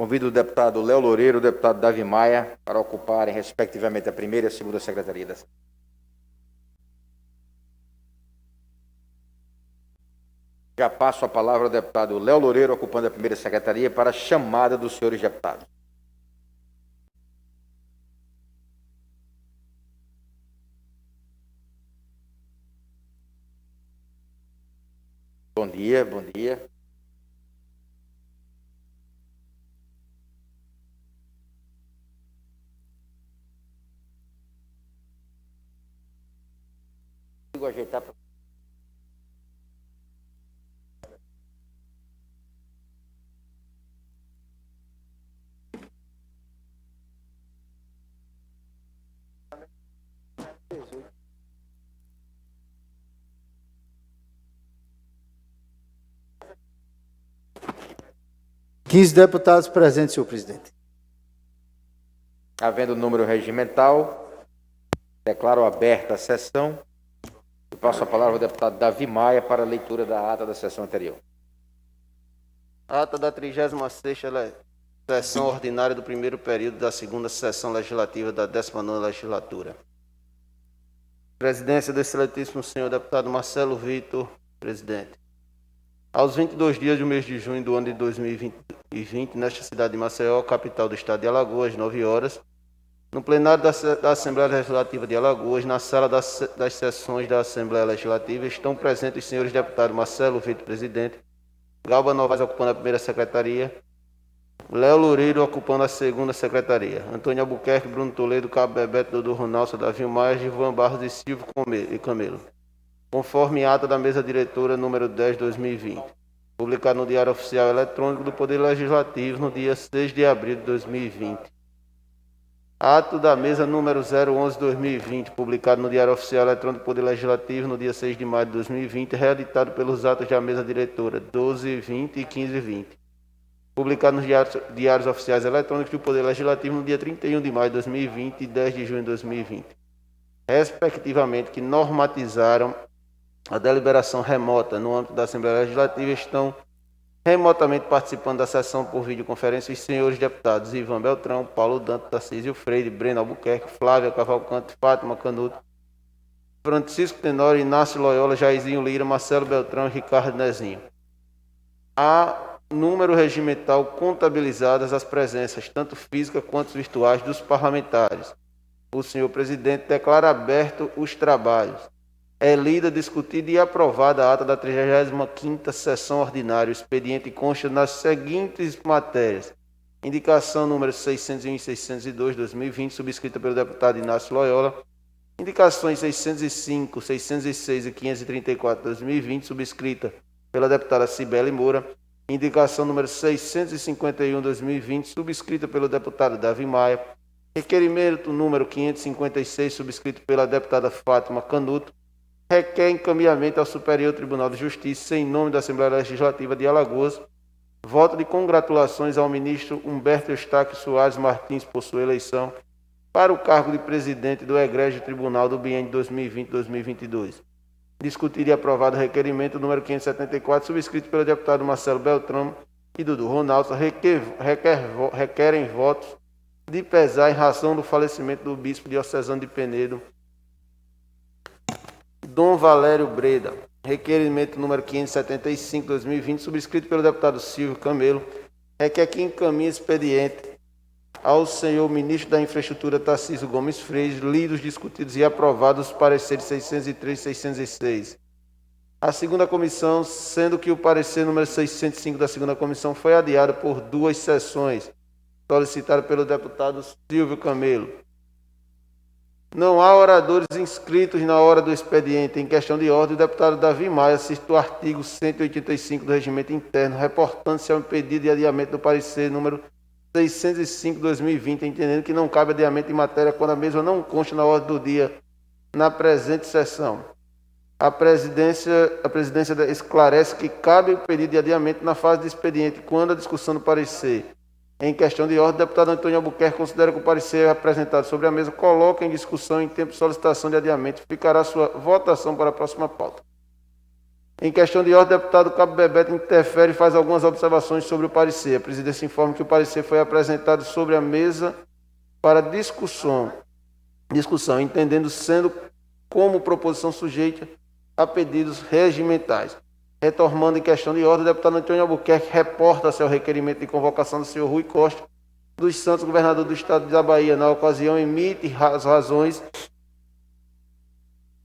Convido o deputado Léo Loureiro e o deputado Davi Maia para ocuparem, respectivamente, a primeira e a segunda secretaria da Assembleia. Já passo a palavra ao deputado Léo Loureiro, ocupando a primeira secretaria, para a chamada dos senhores deputados. Bom dia, bom dia. Vou ajeitar para... Quinze deputados presentes, senhor presidente. Havendo número regimental, declaro aberta a sessão e passo a palavra ao deputado Davi Maia para a leitura da ata da sessão anterior. Ata da 36ª sessão ordinária do primeiro período da segunda sessão legislativa da 19ª legislatura. Presidência do excelentíssimo senhor deputado Marcelo Vitor, presidente. Aos 22 dias do mês de junho do ano de 2020, nesta cidade de Maceió, capital do estado de Alagoas, 9 horas, no plenário da Assembleia Legislativa de Alagoas, na sala das sessões da Assembleia Legislativa, estão presentes os senhores deputados Marcelo Vitor, presidente, Galba Novaes ocupando a primeira secretaria, Léo Loureiro ocupando a segunda secretaria, Antônio Albuquerque, Bruno Toledo, Cabo Bebeto, Dodô Ronaldo, Davi Maia, Gilvan Barros e Silvio Camelo, conforme ata da mesa diretora número 10 de 2020, publicado no Diário Oficial Eletrônico do Poder Legislativo no dia 6 de abril de 2020. Ato da mesa número 011/2020, publicado no Diário Oficial Eletrônico do Poder Legislativo no dia 6 de maio de 2020, reeditado pelos atos da mesa diretora 12/20 e 15/20, publicado nos Diários Oficiais Eletrônicos do Poder Legislativo no dia 31 de maio de 2020 e 10 de junho de 2020, respectivamente, que normatizaram a deliberação remota no âmbito da Assembleia Legislativa. Estão remotamente participando da sessão por videoconferência os senhores deputados Ivan Beltrão, Paulo Dantas, Tarcísio Freire, Breno Albuquerque, Flávia Cavalcante, Fátima Canuto, Francisco Tenório, Inácio Loyola, Jairzinho Lira, Marcelo Beltrão e Ricardo Nezinho. Há número regimental contabilizadas as presenças, tanto físicas quanto virtuais, dos parlamentares. O senhor presidente declara aberto os trabalhos. É lida, discutida e aprovada a ata da 35ª sessão ordinária. O expediente consta nas seguintes matérias: indicação número 601 e 602, 2020, subscrita pelo deputado Inácio Loyola. Indicações 605, 606 e 534, 2020, subscrita pela deputada Cibele Moura. Indicação número 651, 2020, subscrita pelo deputado Davi Maia. Requerimento número 556, subscrito pela deputada Fátima Canuto. Requer encaminhamento ao Superior Tribunal de Justiça em nome da Assembleia Legislativa de Alagoas. Voto de congratulações ao ministro Humberto Eustáquio Soares Martins por sua eleição para o cargo de presidente do Egrégio Tribunal do biênio 2020-2022. Discutido e aprovado o requerimento número 574, subscrito pelo deputado Marcelo Beltrão e Dodô Ronaldo, requerem votos de pesar em razão do falecimento do bispo diocesano de Penedo, Dom Valério Breda. Requerimento número 575, 2020, subscrito pelo deputado Silvio Camelo, requer que encaminhe expediente ao senhor ministro da Infraestrutura Tarcísio Gomes Freire, lidos, discutidos e aprovados os pareceres 603 e 606. A segunda comissão, sendo que o parecer número 605 da segunda comissão foi adiado por 2 sessões, solicitado pelo deputado Silvio Camelo. Não há oradores inscritos na hora do expediente. Em questão de ordem, o deputado Davi Maia cita o artigo 185 do Regimento Interno, reportando-se ao pedido de adiamento do parecer número 605/2020, entendendo que não cabe adiamento em matéria quando a mesma não consta na ordem do dia na presente sessão. A presidência esclarece que cabe o pedido de adiamento na fase do expediente, quando a discussão do parecer. Em questão de ordem, o deputado Antônio Albuquerque considera que o parecer apresentado sobre a mesa coloca em discussão em tempo de solicitação de adiamento. Ficará sua votação para a próxima pauta. Em questão de ordem, o deputado Cabo Bebeto interfere e faz algumas observações sobre o parecer. A presidência informa que o parecer foi apresentado sobre a mesa para discussão, entendendo sendo como proposição sujeita a pedidos regimentais. Retomando em questão de ordem, o deputado Antônio Albuquerque reporta-se ao requerimento de convocação do senhor Rui Costa dos Santos, governador do estado da Bahia. Na ocasião, emite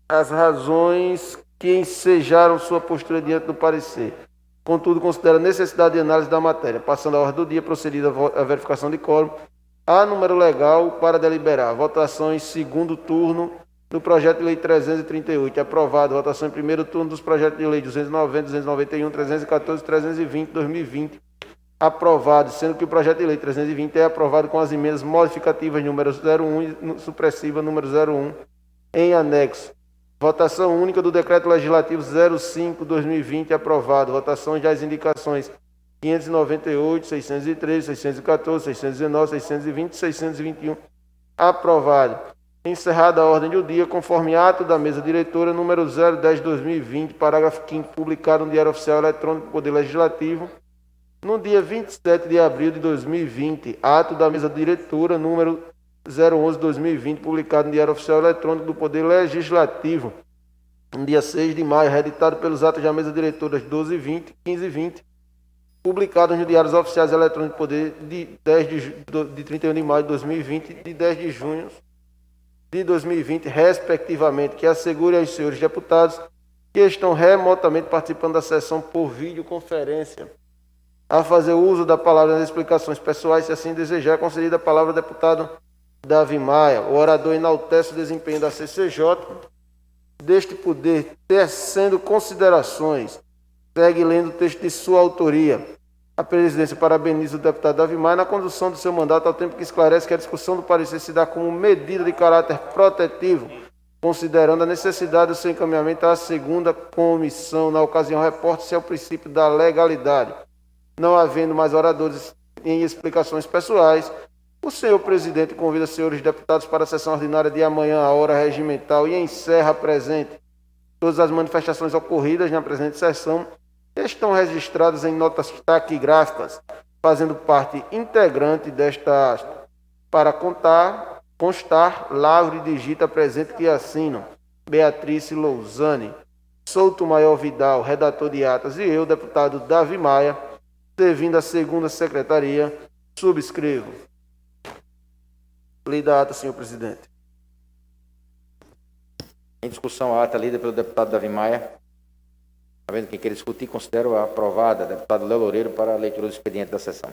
as razões que ensejaram sua postura diante do parecer. Contudo, considera a necessidade de análise da matéria. Passando a ordem do dia, procedida a verificação de quórum, há número legal para deliberar. Votação em segundo turno do projeto de lei 338. Aprovado. Votação em primeiro turno dos projetos de lei 290, 291, 314 e 320, 2020. Aprovado, sendo que o projeto de lei 320 é aprovado com as emendas modificativas número 01 e supressiva número 01 em anexo. Votação única do decreto legislativo 05/2020 aprovado. Votação das indicações 598, 613, 614, 619, 620 e 621 aprovado. Encerrada a ordem do dia, conforme ato da mesa diretora número 010/2020, parágrafo 5º, publicado no Diário Oficial Eletrônico do Poder Legislativo, no dia 27 de abril de 2020, ato da mesa diretora número 011/2020, publicado no Diário Oficial Eletrônico do Poder Legislativo, no dia 6 de maio, reeditado pelos atos da mesa diretora 12/20, 15/20, publicados nos Diários Oficiais Eletrônicos do Poder de 31 de maio de 2020 e de 10 de junho de 2020, respectivamente, que assegure aos senhores deputados que estão remotamente participando da sessão por videoconferência a fazer uso da palavra nas explicações pessoais, se assim desejar, é concedida a palavra ao deputado Davi Maia. O orador enaltece o desempenho da CCJ, deste poder, tecendo considerações. Segue lendo o texto de sua autoria. A presidência parabeniza o deputado Davi Maia na condução do seu mandato, ao tempo que esclarece que a discussão do parecer se dá como medida de caráter protetivo, considerando a necessidade do seu encaminhamento à segunda comissão. Na ocasião, reporta-se ao princípio da legalidade. Não havendo mais oradores em explicações pessoais, o senhor presidente convida os senhores deputados para a sessão ordinária de amanhã, à hora regimental, e encerra presente. Todas as manifestações ocorridas na presente sessão estão registradas em notas taquigráficas, fazendo parte integrante desta. Para constar, lavro e digita presente que assinam Beatriz Lousane, Souto Maior Vidal, redator de atas, e eu, deputado Davi Maia, servindo a segunda secretaria, subscrevo. Lei da ata, senhor presidente. Em discussão, a ata lida pelo deputado Davi Maia. Havendo quem queira discutir, considero aprovada. Deputado Léo Loureiro, para a leitura do expediente da sessão.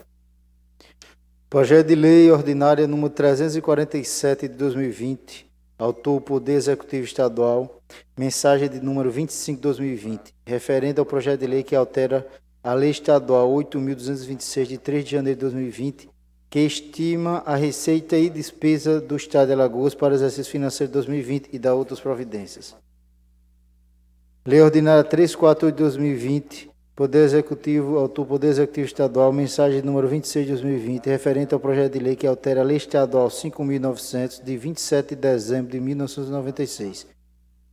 Projeto de Lei Ordinária número 347 de 2020, autor o Poder Executivo Estadual, mensagem de número 25 de 2020, referente ao projeto de lei que altera a Lei Estadual 8.226, de 3 de janeiro de 2020, que estima a receita e despesa do Estado de Alagoas para o exercício financeiro de 2020 e dá outras providências. Lei Ordinária 348 de 2020, Poder Executivo, autor Poder Executivo Estadual, mensagem número 26 de 2020, referente ao projeto de lei que altera a Lei Estadual 5.900, de 27 de dezembro de 1996,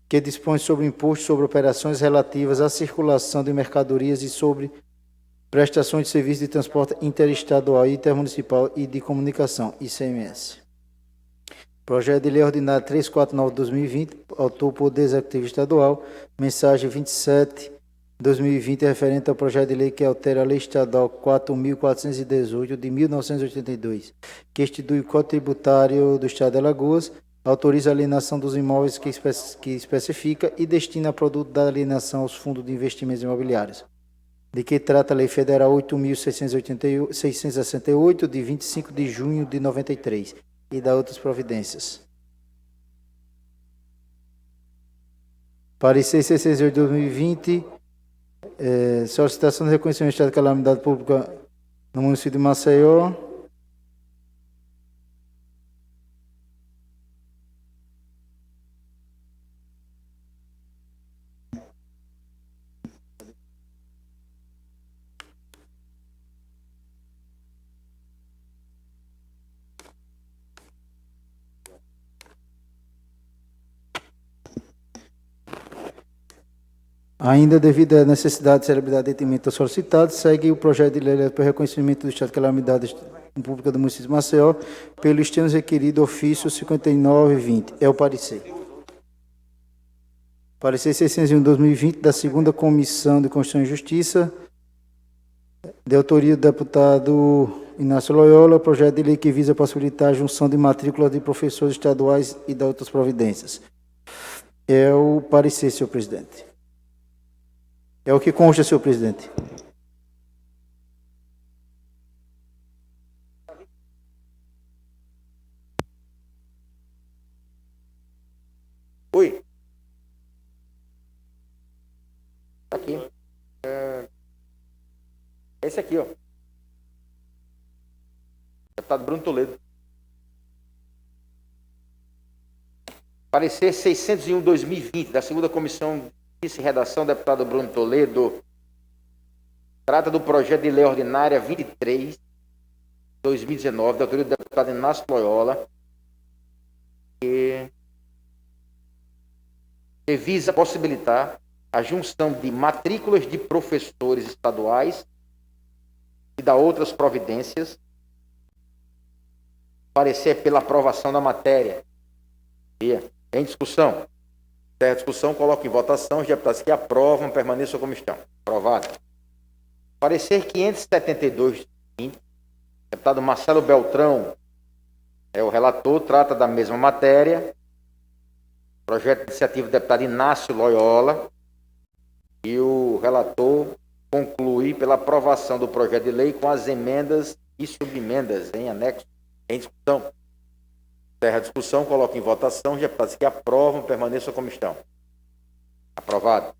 que dispõe sobre o imposto sobre operações relativas à circulação de mercadorias e sobre prestações de serviços de transporte interestadual e intermunicipal e de comunicação, ICMS. Projeto de Lei Ordinária 349 de 2020, autor Poder Executivo Estadual, mensagem 27 de 2020, referente ao projeto de lei que altera a Lei Estadual 4.418 de 1982, que institui o Código Tributário do Estado de Alagoas, autoriza a alienação dos imóveis que especifica e destina a produto da alienação aos fundos de investimentos imobiliários. De que trata a Lei Federal 8.668, de 25 de junho de 93, e dá outras providências. Parecer 668 de 2020, solicitação de reconhecimento de estado de calamidade pública no município de Maceió. Ainda devido à necessidade de celeridade de atendimento ao solicitado, segue o projeto de lei para reconhecimento do estado de calamidade pública do município de Maceió, pelo extenso requerido ofício 5920. É o parecer. Parecer 601/2020 da segunda Comissão de Constituição e Justiça, de autoria do deputado Inácio Loyola, projeto de lei que visa possibilitar a junção de matrículas de professores estaduais e de outras providências. É o parecer, senhor presidente. É o que consta, senhor presidente. Oi. Tá aqui. Esse aqui, ó. Deputado Bruno Toledo. Parecer 601/2020, da segunda Comissão de Justiça e Redação, deputado Bruno Toledo. Trata do projeto de lei ordinária 23/2019, da autoria do deputado Inácio Loyola, que visa possibilitar a junção de matrículas de professores estaduais e da outras providências. Parecer pela aprovação da matéria. Em discussão. Encerra a discussão, coloco em votação. Os deputados que aprovam permaneçam como estão. Aprovado. Parecer 572/20. Deputado Marcelo Beltrão é o relator, trata da mesma matéria. Projeto de iniciativa do deputado Inácio Loyola. E o relator conclui pela aprovação do projeto de lei com as emendas e subemendas em anexo. Em discussão. Encerra a discussão, coloco em votação. Os deputados que aprovam permaneçam como estão. Aprovado.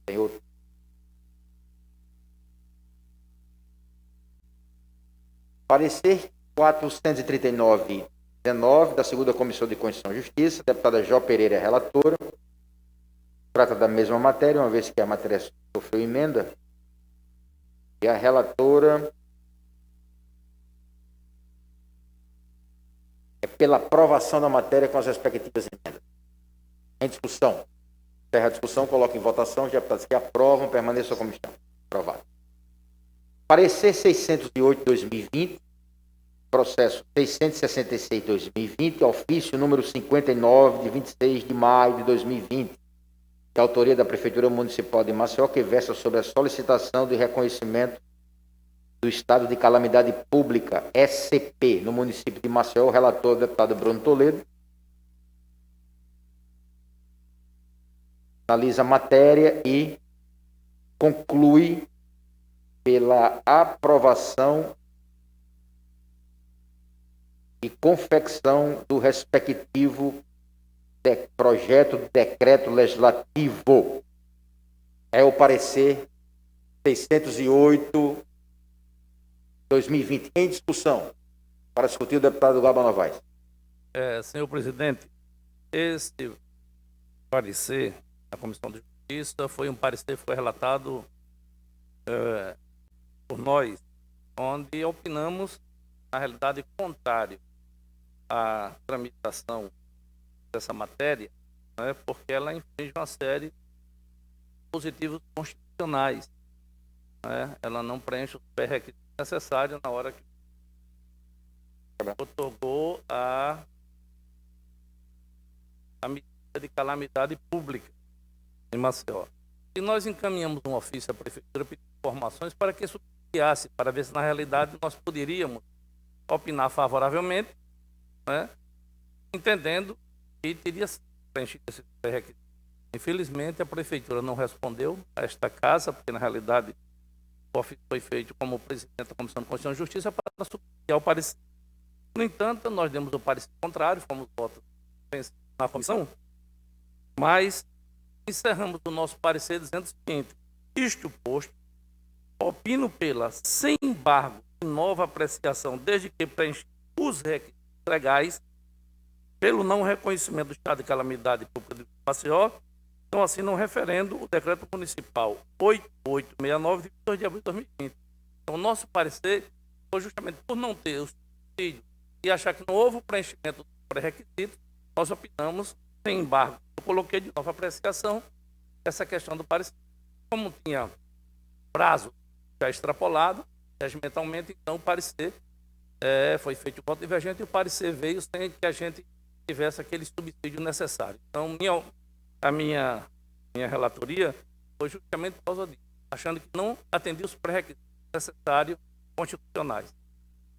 Tem outro. Parecer 439/19, da segunda Comissão de Constituição e Justiça, deputada Jó Pereira é relatora. Trata da mesma matéria, uma vez que a matéria sofreu emenda. E a relatora é pela aprovação da matéria com as respectivas emendas. Em discussão. Encerra a discussão, coloco em votação. Os deputados que aprovam permaneçam como estão. Aprovado. Parecer 608/2020. Processo 666/2020, ofício número 59, de 26 de maio de 2020, de autoria da Prefeitura Municipal de Maceió, que versa sobre a solicitação de reconhecimento do estado de calamidade pública, SCP, no município de Maceió. O relator, o deputado Bruno Toledo. Analisa a matéria e conclui pela aprovação e confecção do respectivo projeto de decreto legislativo. É o parecer 608/2020. Em discussão. Para discutir, o deputado Gaba Novaes. Senhor presidente, esse parecer da Comissão de Justiça foi um parecer que foi relatado por nós, onde opinamos, na realidade, contrário à tramitação dessa matéria, né, porque ela infringe uma série de dispositivos constitucionais, né? Ela não preenche os pré-requisitos necessários na hora que otorgou a medida de calamidade pública em Maceió. E nós encaminhamos um ofício à Prefeitura pedindo informações para que isso criasse, para ver se na realidade nós poderíamos opinar favoravelmente, né, entendendo que teria preenchido esse pré-requisito. Infelizmente, a Prefeitura não respondeu a esta casa, porque na realidade o ofício foi feito como presidente da Comissão de Constituição e Justiça para subsidiar o parecer. No entanto, nós demos o parecer contrário, fomos votos na comissão, mas encerramos o nosso parecer dizendo o seguinte: isto posto, opino pela, sem embargo, de nova apreciação, desde que preenche os requisitos legais, pelo não reconhecimento do estado de calamidade pública de Maceió, Então, assim, no referendo, o decreto municipal 8869, de 2 de abril de 2020. Então, o nosso parecer foi justamente por não ter o subsídio e achar que não houve o preenchimento do pré-requisito, nós optamos, sem embargo, eu coloquei de nova apreciação essa questão do parecer. Como tinha prazo já extrapolado, regimentalmente, então o parecer foi feito o voto divergente e o parecer veio sem que a gente tivesse aquele subsídio necessário. Então, a minha relatoria foi justamente por causa disso, achando que não atendia os pré-requisitos necessários constitucionais.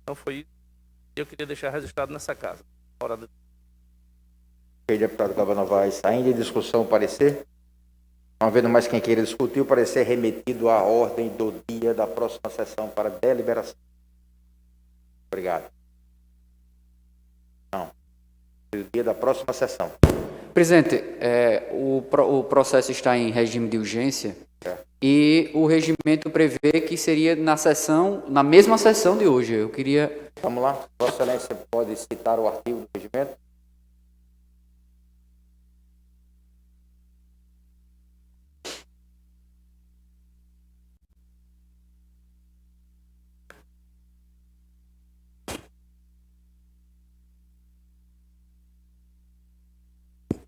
Então, foi isso que eu queria deixar registrado nessa casa. Ok, deputado Gaba Novaes, ainda em discussão o parecer? Não havendo mais quem queira discutir, o parecer remetido à ordem do dia da próxima sessão para deliberação. Obrigado. Não. O dia da próxima sessão. Presidente, o processo está em regime de urgência e o regimento prevê que seria na mesma sessão de hoje. Eu queria... Vamos lá. Vossa Excelência pode citar o artigo do regimento?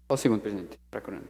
Só um segundo, presidente. Procurando.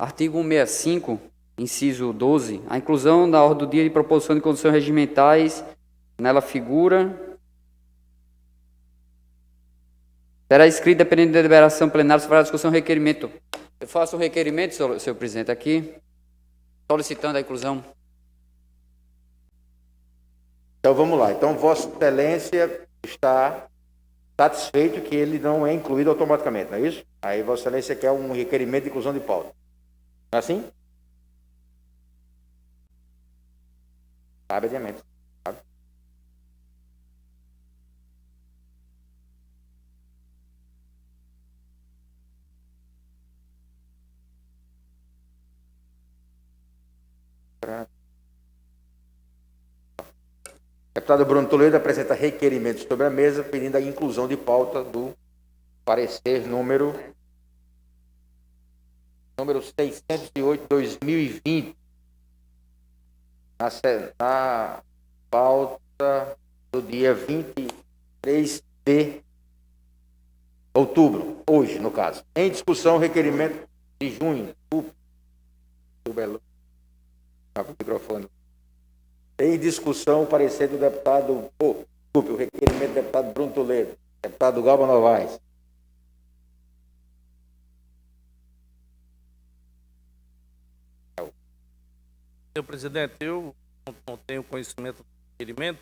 Artigo 165, inciso 12, a inclusão na ordem do dia de proposição de condições regimentais, nela figura... Será escrito, dependendo da deliberação plenária, se fará discussão requerimento. Eu faço um requerimento, senhor presidente, aqui, solicitando a inclusão. Então vamos lá. Então Vossa Excelência está satisfeito que ele não é incluído automaticamente, não é isso? Aí Vossa Excelência quer um requerimento de inclusão de pauta. Não é assim? Sabe, adiamento. Sabe? Deputado Bruno Toledo apresenta requerimento sobre a mesa, pedindo a inclusão de pauta do parecer número 608/2020, na pauta do dia 23 de outubro, hoje, no caso. Em discussão, requerimento de junho. Microfone. Em discussão, o parecer do deputado... o requerimento do deputado Bruno Toledo. Deputado Gaba Novaes. Senhor presidente, eu não tenho conhecimento do requerimento,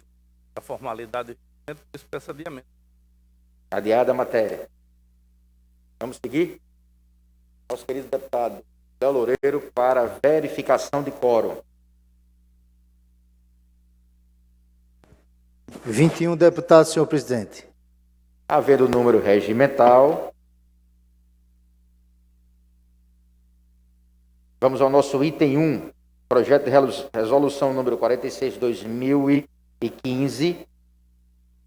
da formalidade do requerimento, por isso peço adiamento. Adiada a matéria. Vamos seguir? Nosso querido deputado Léo Loureiro para verificação de quórum. 21 deputados, senhor presidente. Havendo o número regimental, vamos ao nosso item 1, projeto de resolução número 46/2015,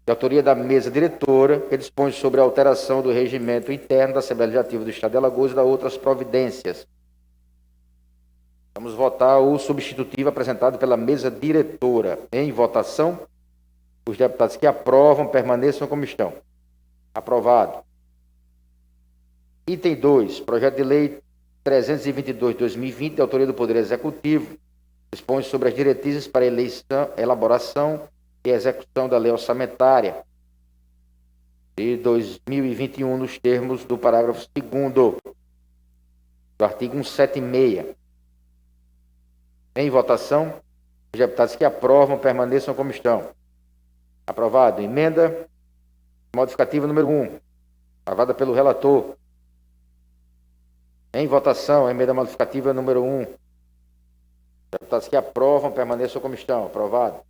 de autoria da mesa diretora, que dispõe sobre a alteração do regimento interno da Assembleia Legislativa do Estado de Alagoas e da outras providências. Vamos votar o substitutivo apresentado pela mesa diretora. Em votação, os deputados que aprovam permaneçam como estão. Aprovado. Item 2, projeto de lei 322/2020, de autoria do Poder Executivo, dispõe sobre as diretrizes para elaboração e execução da lei orçamentária de 2021, nos termos do parágrafo 2º do artigo 176. Em votação, os deputados que aprovam permaneçam como estão. Aprovado. Emenda modificativa número 1, aprovada pelo relator. Em votação, a emenda modificativa número 1. Deputados que aprovam, permaneçam como estão. Aprovado.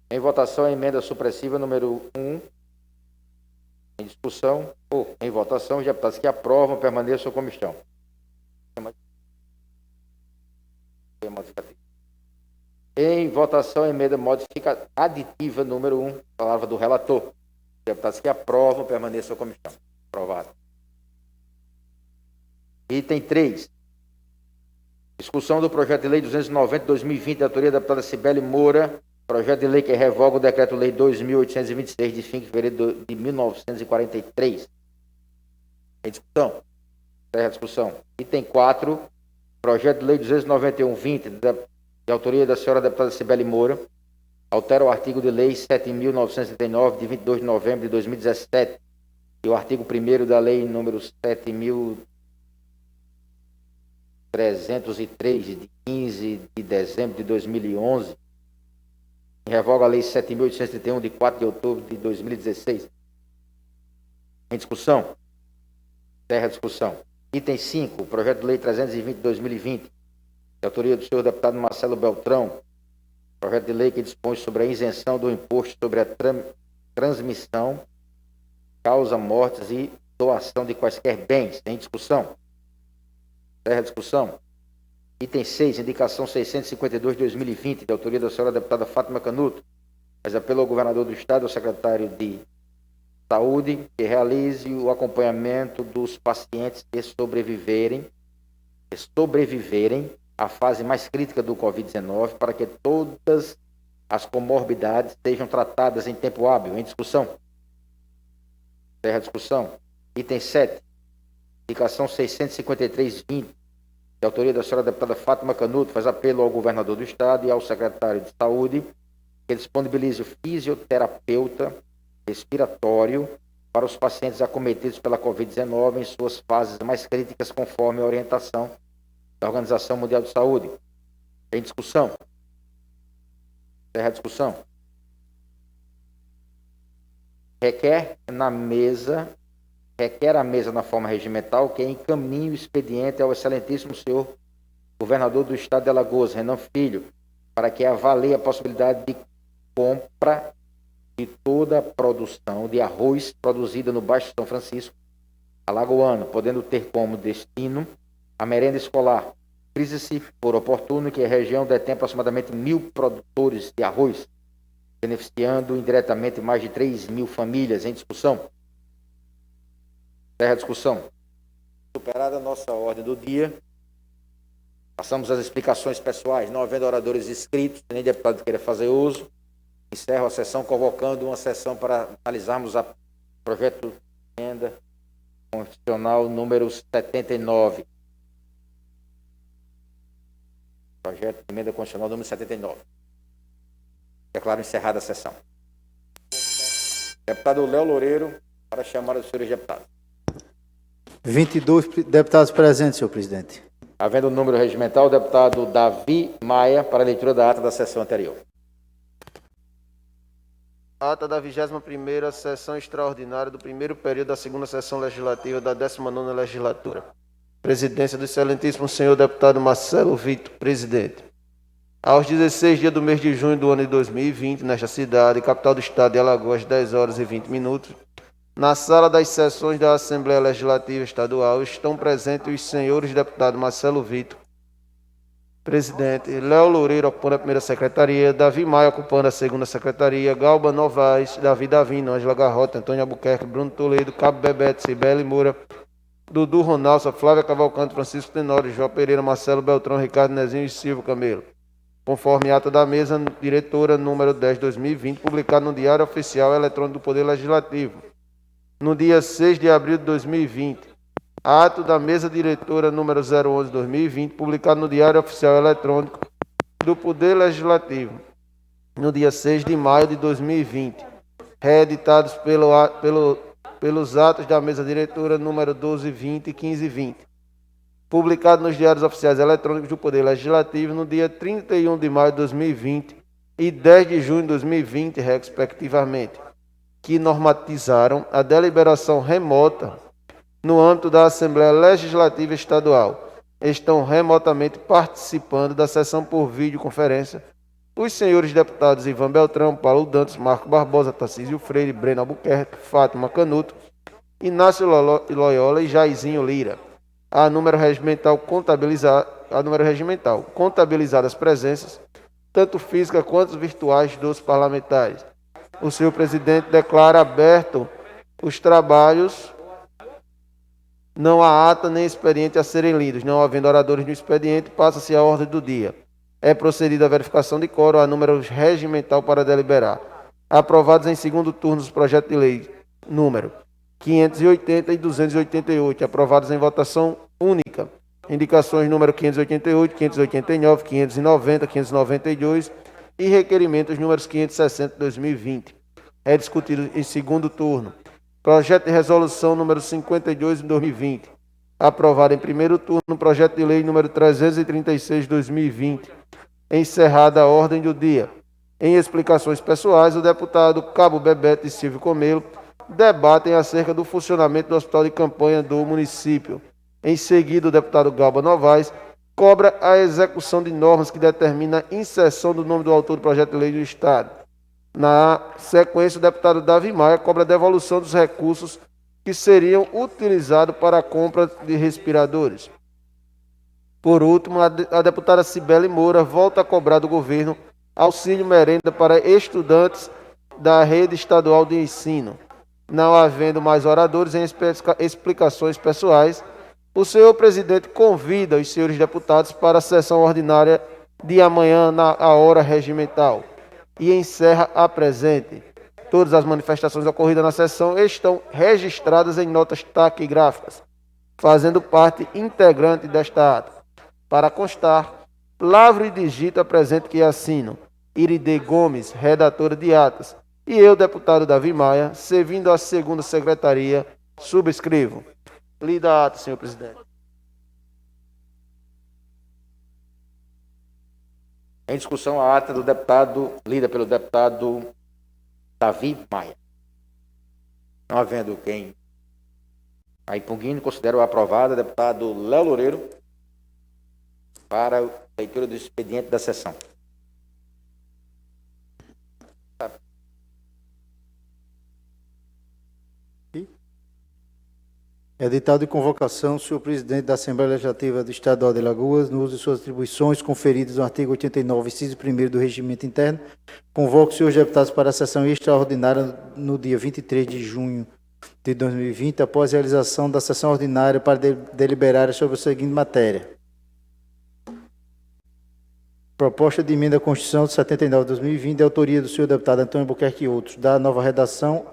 Em votação, a emenda supressiva número 1. Em discussão ou em votação, os deputados que aprovam, permaneçam como estão. Em votação, a emenda aditiva número 1, palavra do relator. Deputados que aprovam, permaneçam como estão. Aprovado. Item 3. Discussão do projeto de lei 290/2020, da autoria da deputada Cibele Moura. Projeto de lei que revoga o decreto-lei 2.826, de 5 de fevereiro de 1943. Em discussão. Encerra a discussão. Item 4. Projeto de lei 291/20, de autoria da senhora deputada Cibele Moura, altera o artigo de lei 7.939, de 22 de novembro de 2017, e o artigo 1º da lei número 7.303, de 15 de dezembro de 2011, e revoga a lei 7.831, de 4 de outubro de 2016. Em discussão. Encerra a discussão. Item 5, projeto de lei 320 de 2020, de autoria do senhor deputado Marcelo Beltrão, projeto de lei que dispõe sobre a isenção do imposto sobre a transmissão, causa, mortes e doação de quaisquer bens. Em discussão. Encerra a discussão. Item 6, indicação 652 de 2020, de autoria da senhora deputada Fátima Canuto, mas apelo ao governador do estado, ao secretário de Saúde, que realize o acompanhamento dos pacientes que sobreviverem à fase mais crítica do Covid-19, para que todas as comorbidades sejam tratadas em tempo hábil. Em discussão. Encerra a discussão. Item 7. Indicação 653/20, de autoria da senhora deputada Fátima Canuto, faz apelo ao governador do estado e ao secretário de Saúde que disponibilize o fisioterapeuta respiratório para os pacientes acometidos pela Covid-19 em suas fases mais críticas, conforme a orientação da Organização Mundial de Saúde. Em discussão. Encerra a discussão. Requer a mesa, na forma regimental, que encaminhe o expediente ao excelentíssimo senhor governador do estado de Alagoas, Renan Filho, para que avalie a possibilidade de compra de toda a produção de arroz produzida no Baixo São Francisco, alagoano, podendo ter como destino a merenda escolar. Frisa-se por oportuno que a região detém aproximadamente 1.000 produtores de arroz, beneficiando indiretamente mais de 3.000 famílias. Em discussão. Encerra a discussão. Superada a nossa ordem do dia, passamos às explicações pessoais. Não havendo oradores inscritos, nem deputado que queira fazer uso, encerro a sessão, convocando uma sessão para analisarmos o projeto de emenda constitucional número 79. Projeto de emenda constitucional número 79. Declaro encerrada a sessão. Deputado Léo Loureiro, para chamar os senhores deputados. 22 deputados presentes, senhor presidente. Havendo o número regimental, o deputado Davi Maia, para a leitura da ata da sessão anterior. Ata da 21ª sessão extraordinária do primeiro período da segunda sessão legislativa da 19ª legislatura. Presidência do excelentíssimo senhor deputado Marcelo Vitor, presidente. Aos 16 dias do mês de junho do ano de 2020, nesta cidade, capital do estado de Alagoas, 10 horas e 20 minutos, na sala das sessões da Assembleia Legislativa Estadual, estão presentes os senhores deputados Marcelo Vitor, presidente, Léo Loureiro ocupando a primeira secretaria, Davi Maia ocupando a segunda secretaria, Galba Novaes, Davi Davino, Ângela Garrota, Antônio Albuquerque, Bruno Toledo, Cabo Bebeto, Cibele Moura, Dudu Ronaldo, Flávia Cavalcante, Francisco Tenório, João Pereira, Marcelo Beltrão, Ricardo Nezinho e Silvio Camelo. Conforme ata da mesa diretora número 10/2020, publicado no Diário Oficial Eletrônico do Poder Legislativo, no dia 6 de abril de 2020. Ato da mesa diretora número 011/2020, publicado no Diário Oficial Eletrônico do Poder Legislativo, no dia 6 de maio de 2020. Reeditados pelos atos da mesa diretora número 12/20 e 15/20. Publicado nos Diários Oficiais Eletrônicos do Poder Legislativo no dia 31 de maio de 2020 e 10 de junho de 2020, respectivamente, que normatizaram a deliberação remota no âmbito da Assembleia Legislativa Estadual, estão remotamente participando da sessão por videoconferência os senhores deputados Ivan Beltrão, Paulo Dantas, Marco Barbosa, Tarcísio Freire, Breno Albuquerque, Fátima Canuto, Inácio Loyola e Jairzinho Lira. A número regimental contabilizadas presenças, tanto físicas quanto virtuais, dos parlamentares. O senhor presidente declara aberto os trabalhos. Não há ata nem expediente a serem lidos. Não havendo oradores no expediente, passa-se a ordem do dia. É procedida a verificação de quórum, a número regimental para deliberar. Aprovados em segundo turno os projetos de lei número 580 e 288, aprovados em votação única. Indicações número 588, 589, 590, 592 e requerimentos números 560 de 2020. É discutido em segundo turno. Projeto de resolução número 52 de 2020. Aprovado em primeiro turno, projeto de lei número 336 de 2020. Encerrada a ordem do dia. Em explicações pessoais, o deputado Cabo Bebeto e Silvio Comelo debatem acerca do funcionamento do hospital de campanha do município. Em seguida, o deputado Galba Novaes cobra a execução de normas que determina a inserção do nome do autor do projeto de lei do Estado. Na sequência, o deputado Davi Maia cobra a devolução dos recursos que seriam utilizados para a compra de respiradores. Por último, a deputada Cibele Moura volta a cobrar do governo auxílio merenda para estudantes da rede estadual de ensino. Não havendo mais oradores em explicações pessoais, o senhor presidente convida os senhores deputados para a sessão ordinária de amanhã na hora regimental e encerra a presente. Todas as manifestações ocorridas na sessão estão registradas em notas taquigráficas, fazendo parte integrante desta ata. Para constar, lavro e digito a presente que assino. Iride Gomes, redatora de atas, e eu, deputado Davi Maia, servindo a segunda secretaria, subscrevo. Lida a ata, senhor presidente. Em discussão, a ata do deputado, lida pelo deputado Davi Maia. Não havendo quem a impugne, considero aprovada, deputado Léo Loureiro, para a leitura do expediente da sessão. Editado de convocação, senhor presidente da Assembleia Legislativa do Estado de Alagoas, no uso de suas atribuições conferidas no artigo 89, inciso 1º do Regimento Interno, convoco os senhores deputados para a sessão extraordinária no dia 23 de junho de 2020, após a realização da sessão ordinária para deliberar sobre a seguinte matéria. Proposta de emenda à Constituição de 79 de 2020, de autoria do senhor deputado Antônio Albuquerque e outros, da nova redação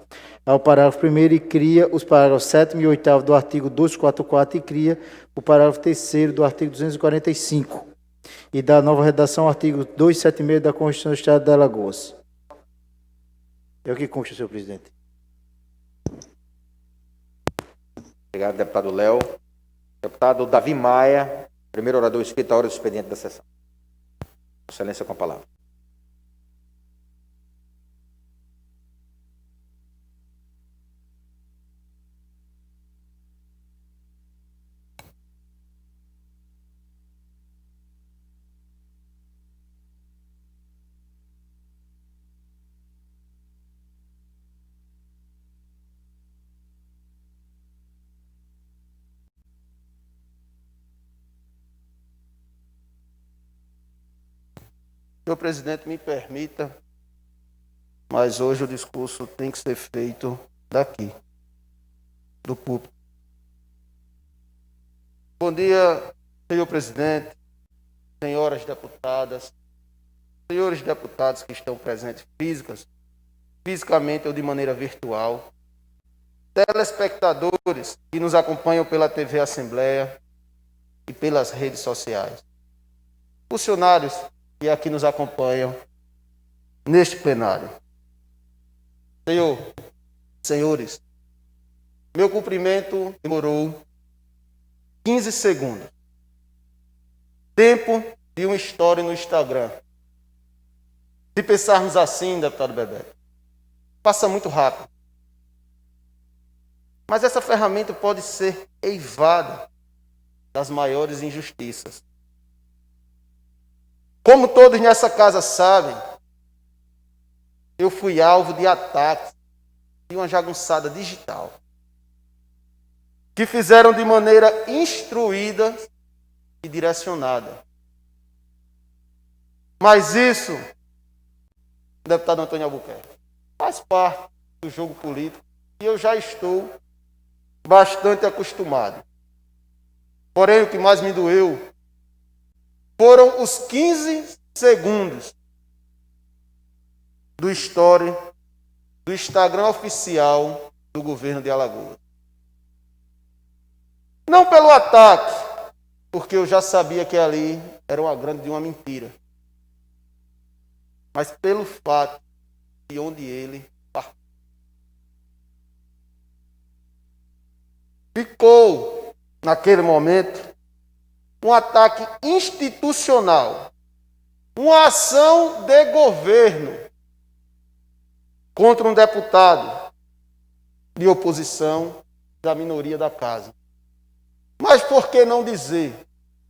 ao parágrafo 1º e cria os parágrafos 7º e 8º do artigo 244 e cria o parágrafo 3º do artigo 245 e da nova redação ao artigo 276 da Constituição do Estado de Alagoas. É o que consta, senhor presidente. Obrigado, deputado Léo. Deputado Davi Maia, primeiro orador inscrito à hora do expediente da sessão. Excelência com a palavra. Senhor presidente, me permita, mas hoje o discurso tem que ser feito daqui, do púlpito. Bom dia, senhor presidente, senhoras deputadas, senhores deputados que estão presentes fisicamente ou de maneira virtual, telespectadores que nos acompanham pela TV Assembleia e pelas redes sociais, funcionários que aqui nos acompanham neste plenário. Senhores, meu cumprimento demorou 15 segundos. Tempo de uma história no Instagram. Se pensarmos assim, deputado Bebeto, passa muito rápido. Mas essa ferramenta pode ser eivada das maiores injustiças. Como todos nessa casa sabem, eu fui alvo de ataques de uma jagunçada digital, que fizeram de maneira instruída e direcionada. Mas isso, deputado Antônio Albuquerque, faz parte do jogo político e eu já estou bastante acostumado. Porém, o que mais me doeu foram os 15 segundos do story do Instagram oficial do governo de Alagoas. Não pelo ataque, porque eu já sabia que ali era uma grande mentira, mas pelo fato de onde ele partiu. Ficou, naquele momento, um ataque institucional, uma ação de governo contra um deputado de oposição da minoria da casa. Mas por que não dizer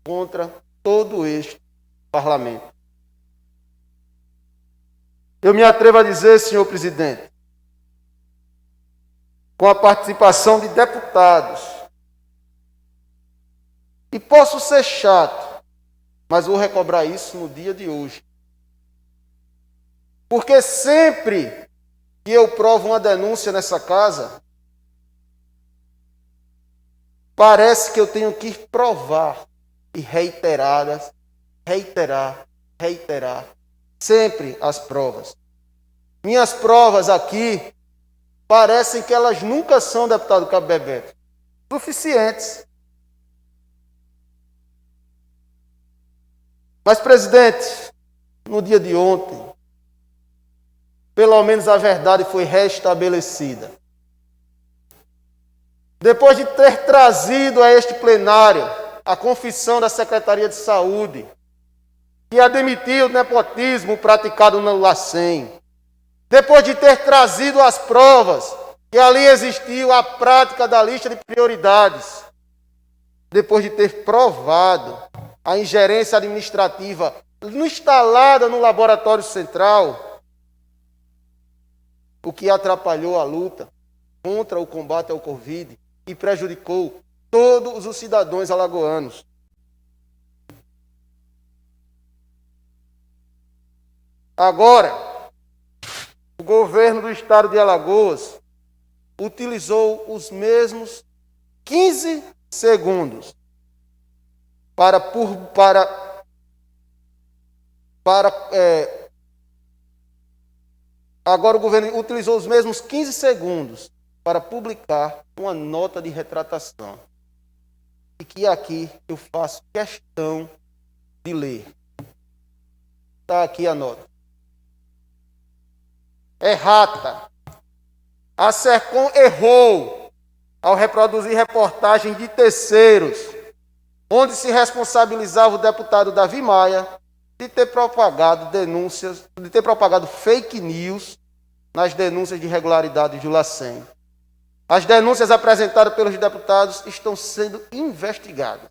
contra todo este parlamento? Eu me atrevo a dizer, senhor presidente, com a participação de deputados, e posso ser chato, mas vou recobrar isso no dia de hoje. Porque sempre que eu provo uma denúncia nessa casa, parece que eu tenho que provar e reiterar sempre as provas. Minhas provas aqui parecem que elas nunca são, deputado Cabo Bebeto, suficientes. Mas, presidente, no dia de ontem, pelo menos a verdade foi restabelecida. Depois de ter trazido a este plenário a confissão da Secretaria de Saúde, que admitiu o nepotismo praticado no LACEN, depois de ter trazido as provas que ali existiu a prática da lista de prioridades, depois de ter provado a ingerência administrativa instalada no laboratório central, o que atrapalhou a luta contra o combate ao Covid e prejudicou todos os cidadãos alagoanos. Agora, o governo do estado de Alagoas utilizou os mesmos 15 segundos agora o governo utilizou os mesmos 15 segundos para publicar uma nota de retratação. E que aqui eu faço questão de ler. Está aqui a nota. Errata. A SERCOM errou ao reproduzir reportagens de terceiros, onde se responsabilizava o deputado Davi Maia de ter propagado fake news nas denúncias de irregularidades do LACEN. As denúncias apresentadas pelos deputados estão sendo investigadas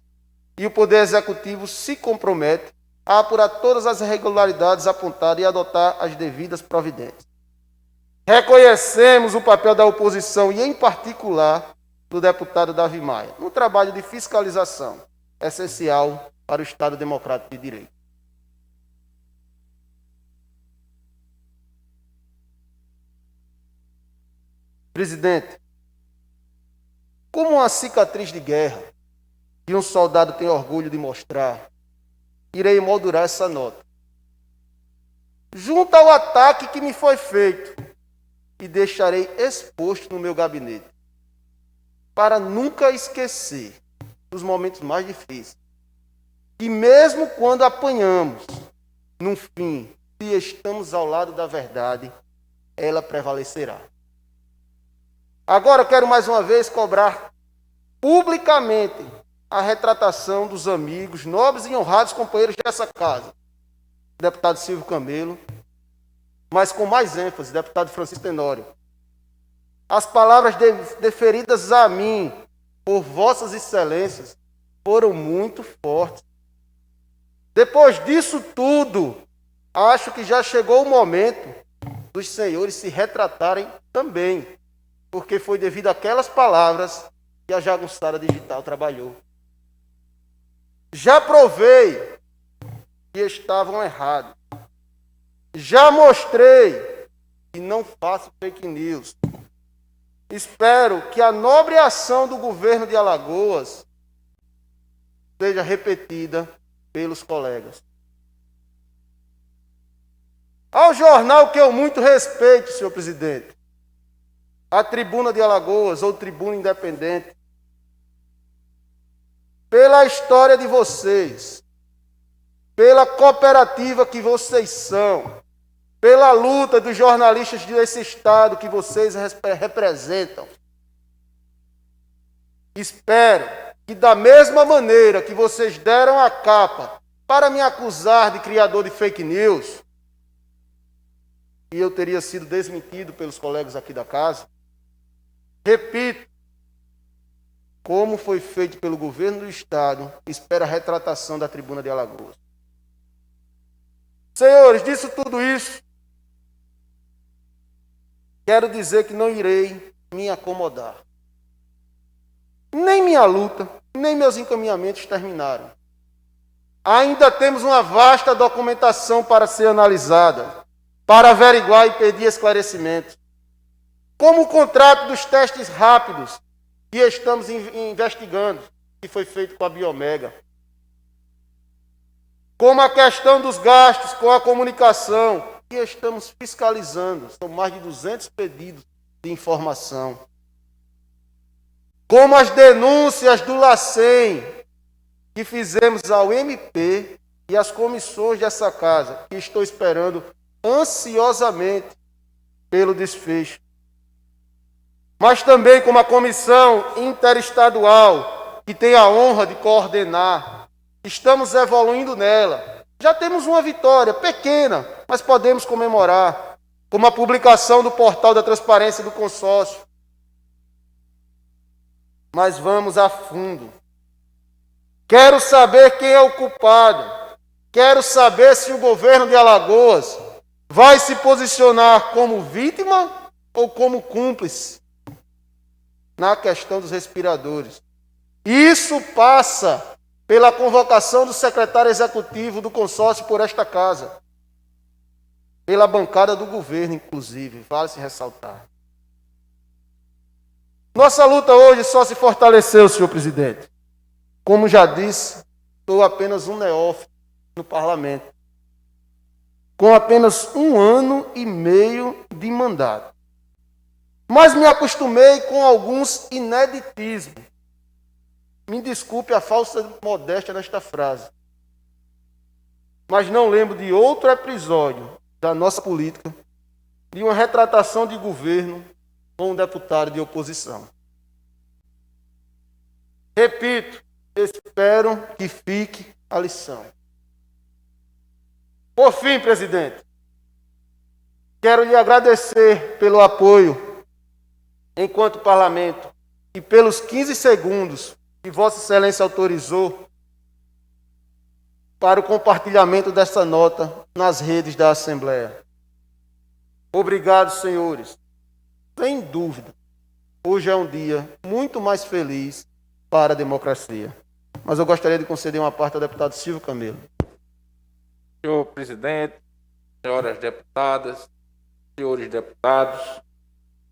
e o Poder Executivo se compromete a apurar todas as irregularidades apontadas e adotar as devidas providências. Reconhecemos o papel da oposição e, em particular, do deputado Davi Maia, no trabalho de fiscalização, essencial para o Estado Democrático de Direito. Presidente, como uma cicatriz de guerra que um soldado tem orgulho de mostrar, irei moldurar essa nota, junto ao ataque que me foi feito, e deixarei exposto no meu gabinete, para nunca esquecer dos momentos mais difíceis, que mesmo quando apanhamos, no fim, se estamos ao lado da verdade, ela prevalecerá. Agora eu quero mais uma vez cobrar publicamente a retratação dos amigos, nobres e honrados companheiros dessa casa, deputado Silvio Camelo, mas com mais ênfase, deputado Francisco Tenório. As palavras deferidas a mim por vossas excelências foram muito fortes. Depois disso tudo, acho que já chegou o momento dos senhores se retratarem também, porque foi devido àquelas palavras que a Jagunçada Digital trabalhou. Já provei que estavam errados. Já mostrei que não faço fake news. Espero que a nobre ação do governo de Alagoas seja repetida pelos colegas. Ao jornal que eu muito respeito, senhor presidente, a Tribuna de Alagoas, ou Tribuna Independente, pela história de vocês, pela cooperativa que vocês são, pela luta dos jornalistas desse estado que vocês representam. Espero que da mesma maneira que vocês deram a capa para me acusar de criador de fake news, e eu teria sido desmentido pelos colegas aqui da casa, repito, como foi feito pelo governo do estado, espero a retratação da Tribuna de Alagoas. Senhores, disso tudo isso, quero dizer que não irei me acomodar. Nem minha luta, nem meus encaminhamentos terminaram. Ainda temos uma vasta documentação para ser analisada, para averiguar e pedir esclarecimentos. Como o contrato dos testes rápidos que estamos investigando, que foi feito com a Biomega. Como a questão dos gastos com a comunicação, que estamos fiscalizando. São mais de 200 pedidos de informação. Como as denúncias do LACEN, que fizemos ao MP e às comissões dessa casa, que estou esperando ansiosamente pelo desfecho. Mas também como a comissão interestadual, que tem a honra de coordenar, estamos evoluindo nela. Já temos uma vitória pequena, mas podemos comemorar, como a publicação do portal da transparência do consórcio. Mas vamos a fundo. Quero saber quem é o culpado. Quero saber se o governo de Alagoas vai se posicionar como vítima ou como cúmplice na questão dos respiradores. Isso passa pela convocação do secretário executivo do consórcio por esta casa. Pela bancada do governo, inclusive, vale-se ressaltar. Nossa luta hoje só se fortaleceu, senhor presidente. Como já disse, sou apenas um neófito no parlamento, com apenas 1 ano e meio de mandato. Mas me acostumei com alguns ineditismos. Me desculpe a falsa modéstia nesta frase. Mas não lembro de outro episódio da nossa política, de uma retratação de governo com um deputado de oposição. Repito, espero que fique a lição. Por fim, presidente, quero lhe agradecer pelo apoio enquanto parlamento e pelos 15 segundos que Vossa Excelência autorizou para o compartilhamento dessa nota nas redes da Assembleia. Obrigado, senhores. Sem dúvida, hoje é um dia muito mais feliz para a democracia. Mas eu gostaria de conceder uma parte ao deputado Silvio Camelo. Senhor presidente, senhoras deputadas, senhores deputados,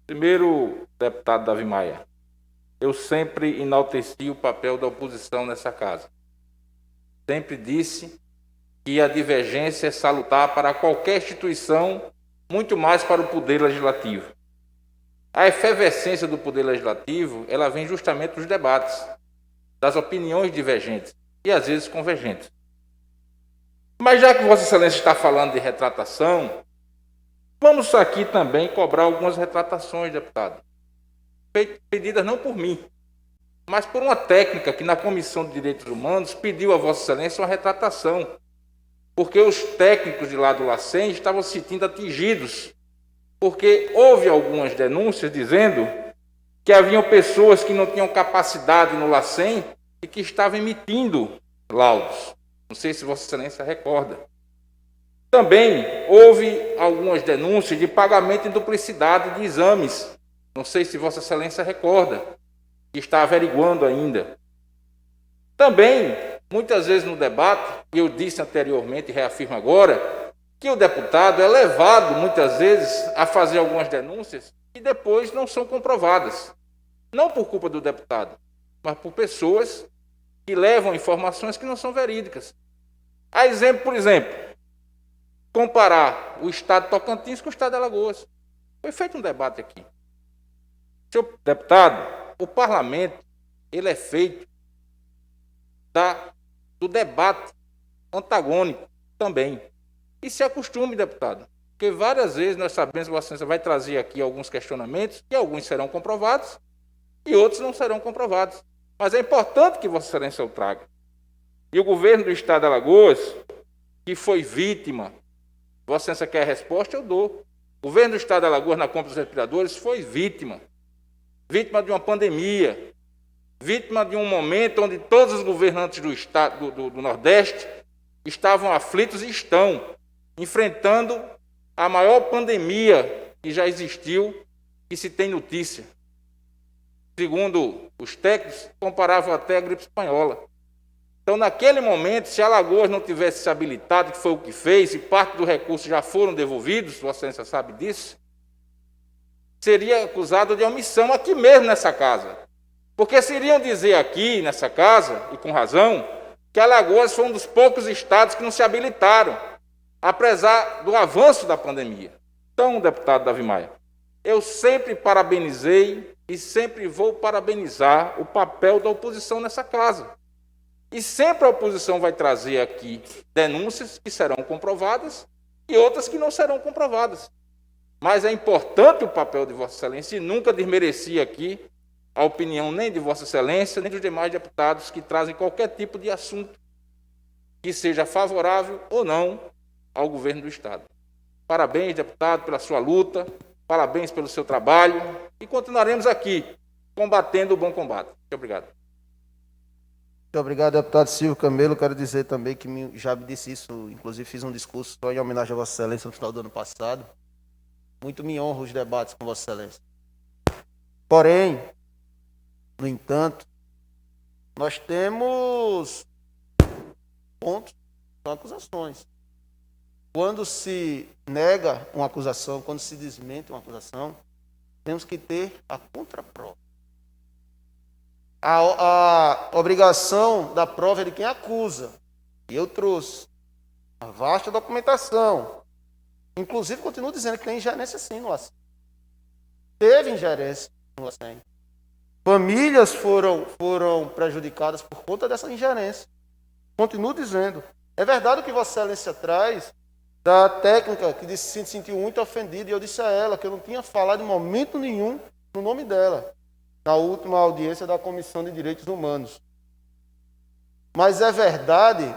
primeiro, deputado Davi Maia, eu sempre enalteci o papel da oposição nessa casa. Sempre disse que a divergência é salutar para qualquer instituição, muito mais para o Poder Legislativo. A efervescência do Poder Legislativo, ela vem justamente dos debates, das opiniões divergentes e às vezes convergentes. Mas já que Vossa Excelência está falando de retratação, vamos aqui também cobrar algumas retratações, deputado. Pedidas não por mim, mas por uma técnica que na Comissão de Direitos Humanos pediu a Vossa Excelência uma retratação, porque os técnicos de lá do LACEN estavam se sentindo atingidos, porque houve algumas denúncias dizendo que haviam pessoas que não tinham capacidade no LACEN e que estava emitindo laudos. Não sei se Vossa Excelência recorda. Também houve algumas denúncias de pagamento em duplicidade de exames. Não sei se Vossa Excelência recorda, que está averiguando ainda. Também, muitas vezes no debate, e eu disse anteriormente e reafirmo agora, que o deputado é levado, muitas vezes, a fazer algumas denúncias que depois não são comprovadas. Não por culpa do deputado, mas por pessoas que levam informações que não são verídicas. A exemplo, por exemplo, comparar o estado de Tocantins com o estado de Alagoas. Foi feito um debate aqui. Senhor deputado, o parlamento ele é feito do debate antagônico também. E se acostume, deputado, porque várias vezes nós sabemos que Vossa Excelência vai trazer aqui alguns questionamentos, e alguns serão comprovados, e outros não serão comprovados. Mas é importante que Vossa Excelência o traga. E o governo do estado de Alagoas, que foi vítima, Vossa Excelência quer a resposta, eu dou. O governo do estado de Alagoas, na compra dos respiradores, foi vítima. Vítima de uma pandemia, vítima de um momento onde todos os governantes do estado do Nordeste estavam aflitos e estão enfrentando a maior pandemia que já existiu, que se tem notícia. Segundo os técnicos, comparavam até a gripe espanhola. Então, naquele momento, se Alagoas não tivesse se habilitado, que foi o que fez, e parte do recurso já foram devolvidos, Vossa Excelência sabe disso, seria acusado de omissão aqui mesmo nessa casa. Porque se iriam dizer aqui, nessa casa, e com razão, que Alagoas foi um dos poucos estados que não se habilitaram, apesar do avanço da pandemia. Então, deputado Davi Maia, eu sempre parabenizei e sempre vou parabenizar o papel da oposição nessa casa. E sempre a oposição vai trazer aqui denúncias que serão comprovadas e outras que não serão comprovadas. Mas é importante o papel de Vossa Excelência e nunca desmerecia aqui a opinião nem de Vossa Excelência, nem dos demais deputados que trazem qualquer tipo de assunto que seja favorável ou não ao governo do Estado. Parabéns, deputado, pela sua luta, parabéns pelo seu trabalho e continuaremos aqui combatendo o bom combate. Muito obrigado. Muito obrigado, deputado Silvio Camelo. Quero dizer também que já me disse isso, inclusive fiz um discurso só em homenagem a Vossa Excelência no final do ano passado. Muito me honra os debates com Vossa Excelência. Porém, no entanto, nós temos pontos, são acusações. Quando se nega uma acusação, quando se desmente uma acusação, temos que ter a contraprova. A obrigação da prova é de quem acusa. E eu trouxe a vasta documentação. Inclusive, continuo dizendo que tem ingerência sim no LACEN. Teve ingerência no LACEN. Famílias foram prejudicadas por conta dessa ingerência. Continuo dizendo. É verdade o que Vossa Excelência traz da técnica que disse se sentiu muito ofendida, e eu disse a ela que eu não tinha falado em momento nenhum no nome dela, na última audiência da Comissão de Direitos Humanos. Mas é verdade,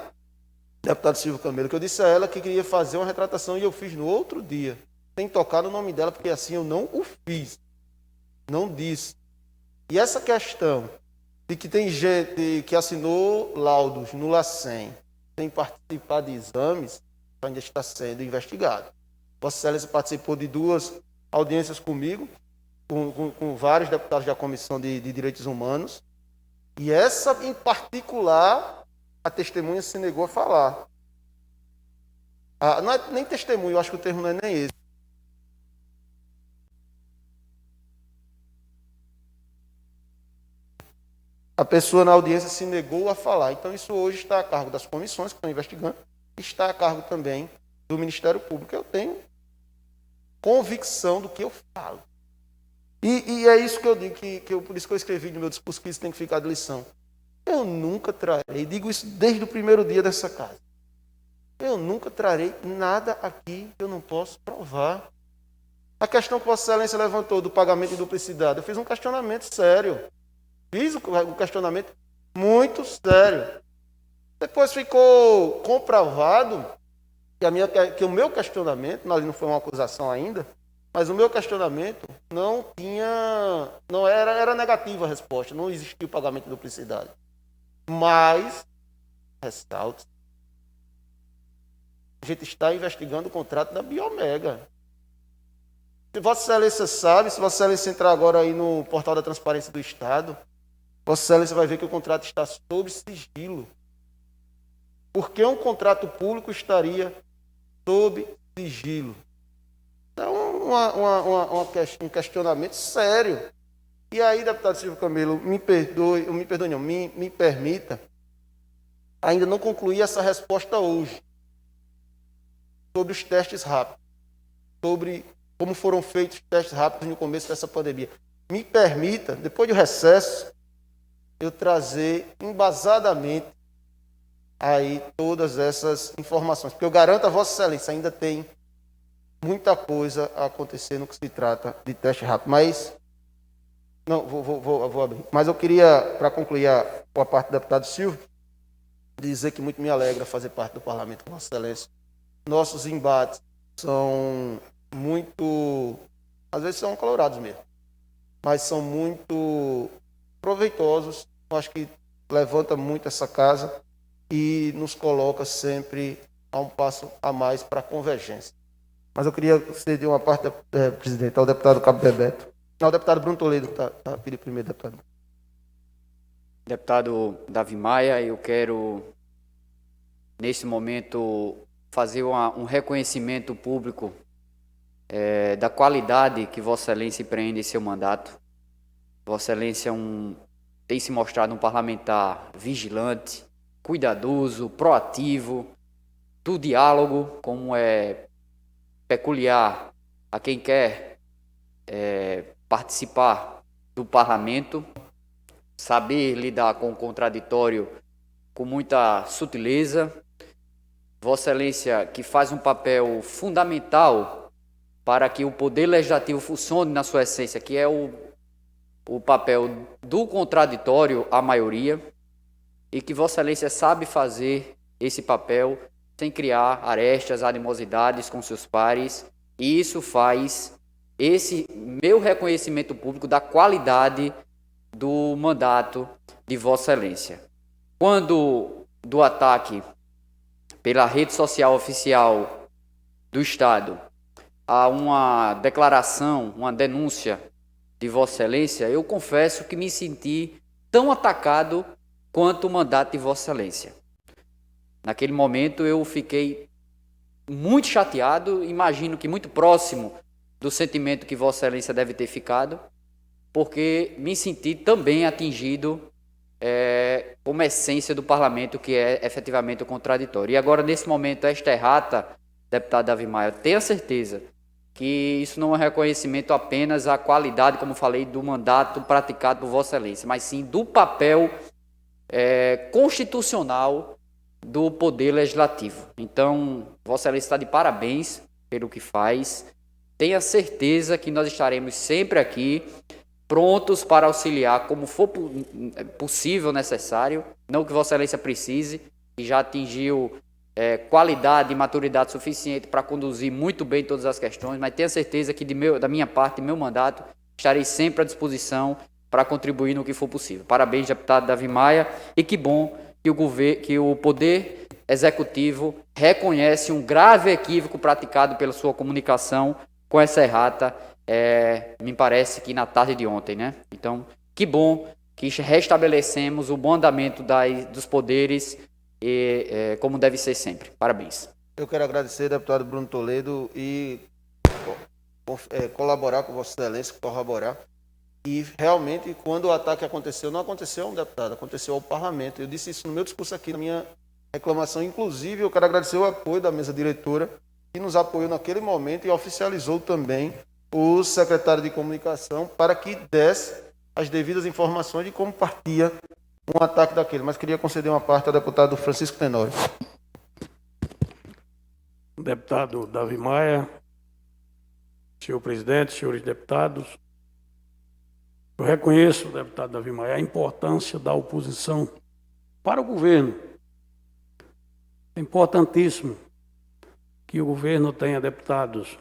deputado Silvio Camelo, que eu disse a ela que queria fazer uma retratação e eu fiz no outro dia, sem tocar no nome dela, porque assim eu não o fiz, não disse. E essa questão de que tem gente que assinou laudos no LACEN sem participar de exames, ainda está sendo investigado. Vossa Excelência participou de 2 audiências comigo, com vários deputados da Comissão de Direitos Humanos, e essa em particular, a testemunha se negou a falar. Não é nem testemunho, eu acho que o termo não é nem esse. A pessoa na audiência se negou a falar. Então isso hoje está a cargo das comissões que estão investigando, está a cargo também do Ministério Público. Eu tenho convicção do que eu falo. E é isso que eu digo, por isso que eu escrevi no meu discurso que isso tem que ficar de lição. Eu nunca trarei, digo isso desde o primeiro dia dessa casa, eu nunca trarei nada aqui que eu não posso provar. A questão que Vossa Excelência levantou do pagamento de duplicidade, eu fiz um questionamento sério. Fiz um questionamento muito sério. Depois ficou comprovado que o meu questionamento, ali não foi uma acusação ainda, mas o meu questionamento era negativa a resposta, não existia o pagamento de duplicidade. Mas, ressalto, a gente está investigando o contrato da Biomega. Se Vossa Excelência sabe, se Vossa Excelência entrar agora aí no portal da Transparência do Estado, Vossa Excelência vai ver que o contrato está sob sigilo. Por que um contrato público estaria sob sigilo? Então, um questionamento sério. E aí, deputado Silvio Camilo, me permita, ainda não concluí essa resposta hoje, sobre os testes rápidos, sobre como foram feitos os testes rápidos no começo dessa pandemia. Me permita, depois do recesso, eu trazer embasadamente aí todas essas informações, porque eu garanto a Vossa Excelência, ainda tem muita coisa a acontecer no que se trata de teste rápido. Mas, não, vou abrir. Mas eu queria, para concluir a parte do deputado Silvio, dizer que muito me alegra fazer parte do Parlamento com Vossa Excelência. Nossos embates são muito, às vezes são acalorados mesmo, mas são muito proveitosos. Eu acho que levanta muito essa casa e nos coloca sempre a um passo a mais para a convergência. Mas eu queria ceder uma parte, presidente, ao deputado Cabo Bebeto. Não, o deputado Bruno Toledo, tá pedindo primeiro, deputado. Deputado Davi Maia, eu quero, nesse momento, fazer um reconhecimento público da qualidade que Vossa Excelência empreende em seu mandato. Vossa Excelência tem se mostrado um parlamentar vigilante, cuidadoso, proativo, do diálogo, como é peculiar a quem quer participar do parlamento, saber lidar com o contraditório com muita sutileza. Vossa Excelência, que faz um papel fundamental para que o Poder Legislativo funcione na sua essência, que é o papel do contraditório à maioria, e que Vossa Excelência sabe fazer esse papel sem criar arestas, animosidades com seus pares, e isso faz esse meu reconhecimento público da qualidade do mandato de Vossa Excelência. Quando do ataque pela rede social oficial do Estado a uma declaração, uma denúncia de Vossa Excelência, eu confesso que me senti tão atacado quanto o mandato de Vossa Excelência. Naquele momento eu fiquei muito chateado, imagino que muito próximo do sentimento que Vossa Excelência deve ter ficado, porque me senti também atingido como essência do parlamento, que é efetivamente o contraditório. E agora, nesse momento, esta errata, deputado Davi Maia, tenha certeza que isso não é um reconhecimento apenas à qualidade, como falei, do mandato praticado por Vossa Excelência, mas sim do papel constitucional do Poder Legislativo. Então, Vossa Excelência está de parabéns pelo que faz. Tenha certeza que nós estaremos sempre aqui, prontos para auxiliar como for possível, necessário, não que Vossa Excelência precise, e já atingiu qualidade e maturidade suficiente para conduzir muito bem todas as questões, mas tenha certeza que da minha parte, meu mandato, estarei sempre à disposição para contribuir no que for possível. Parabéns, deputado Davi Maia, e que bom que o Poder Executivo reconhece um grave equívoco praticado pela sua comunicação com essa errata, me parece que na tarde de ontem, né? Então, que bom que restabelecemos o bom andamento dos poderes, como deve ser sempre. Parabéns. Eu quero agradecer, deputado Bruno Toledo, e colaborar com Vossa Excelência, corroborar. E realmente, quando o ataque aconteceu, não aconteceu a um deputado, aconteceu ao parlamento. Eu disse isso no meu discurso aqui, na minha reclamação. Inclusive, eu quero agradecer o apoio da mesa diretora, que nos apoiou naquele momento e oficializou também o secretário de comunicação para que desse as devidas informações de como partia um ataque daquele. Mas queria conceder uma parte ao deputado Francisco Tenório. Deputado Davi Maia, senhor presidente, senhores deputados, eu reconheço, deputado Davi Maia, a importância da oposição para o governo. É importantíssimo que o governo tenha deputados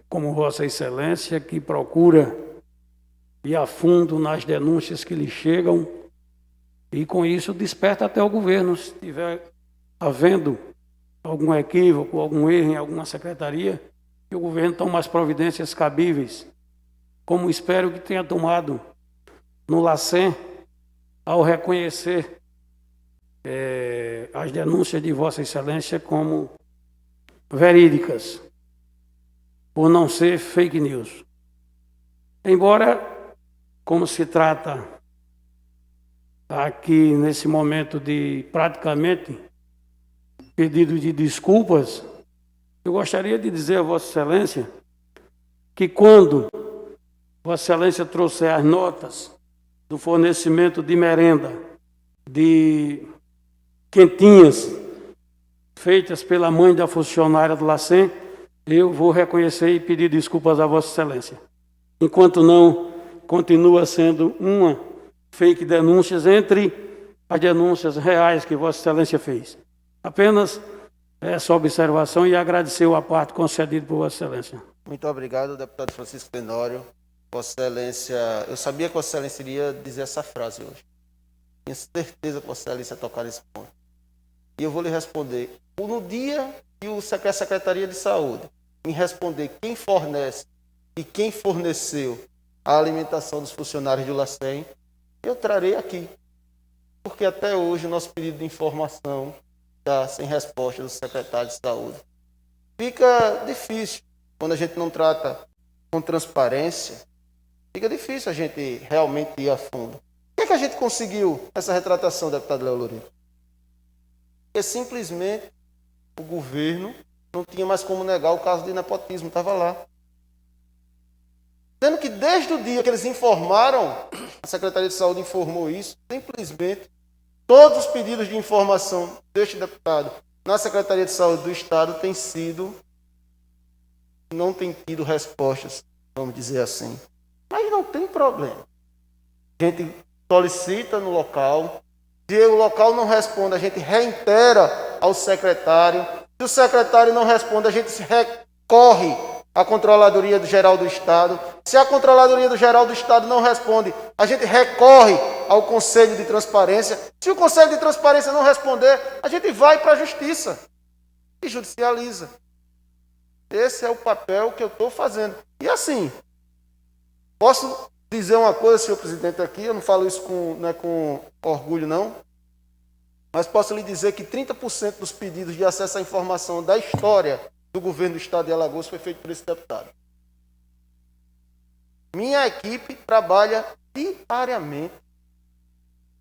como Vossa Excelência, que procura ir a fundo nas denúncias que lhe chegam E com isso desperta até o governo, se estiver havendo algum equívoco, algum erro em alguma secretaria, que o governo tome as providências cabíveis, como espero que tenha tomado no LACEN, ao reconhecer as denúncias de Vossa Excelência como verídicas, por não ser fake news. Embora, como se trata aqui nesse momento de praticamente pedido de desculpas, eu gostaria de dizer a Vossa Excelência que quando Vossa Excelência trouxer as notas do fornecimento de merenda, de quentinhas feitas pela mãe da funcionária do LACEN, eu vou reconhecer e pedir desculpas a Vossa Excelência. Enquanto não, continua sendo uma fake denúncias entre as denúncias reais que Vossa Excelência fez. Apenas essa observação e agradecer a parte concedida por Vossa Excelência. Muito obrigado, deputado Francisco Tenório. Vossa Excelência, eu sabia que Vossa Excelência iria dizer essa frase hoje. Tenho certeza que Vossa Excelência ia tocar nesse ponto. E eu vou lhe responder. No dia que a Secretaria de Saúde me responder quem fornece e quem forneceu a alimentação dos funcionários do LACEN, eu trarei aqui. Porque até hoje o nosso pedido de informação está sem resposta do secretário de Saúde. Fica difícil quando a gente não trata com transparência. Fica difícil a gente realmente ir a fundo. Por que a gente conseguiu essa retratação, deputado Léo Loureiro? Porque simplesmente o governo não tinha mais como negar o caso de nepotismo, estava lá. Sendo que desde o dia que eles informaram, a Secretaria de Saúde informou isso, simplesmente todos os pedidos de informação deste deputado na Secretaria de Saúde do Estado não tem tido respostas, vamos dizer assim. Mas não tem problema. A gente solicita no local, se o local não responde, a gente reitera ao secretário. Se o secretário não responde, a gente recorre à Controladoria Geral do Estado. Se a Controladoria Geral do Estado não responde, a gente recorre ao Conselho de Transparência. Se o Conselho de Transparência não responder, a gente vai para a Justiça e judicializa. Esse é o papel que eu estou fazendo. E assim, posso dizer uma coisa, senhor presidente, aqui, eu não falo isso não é com orgulho, não, mas posso lhe dizer que 30% dos pedidos de acesso à informação da história do governo do Estado de Alagoas foi feito por esse deputado. Minha equipe trabalha diariamente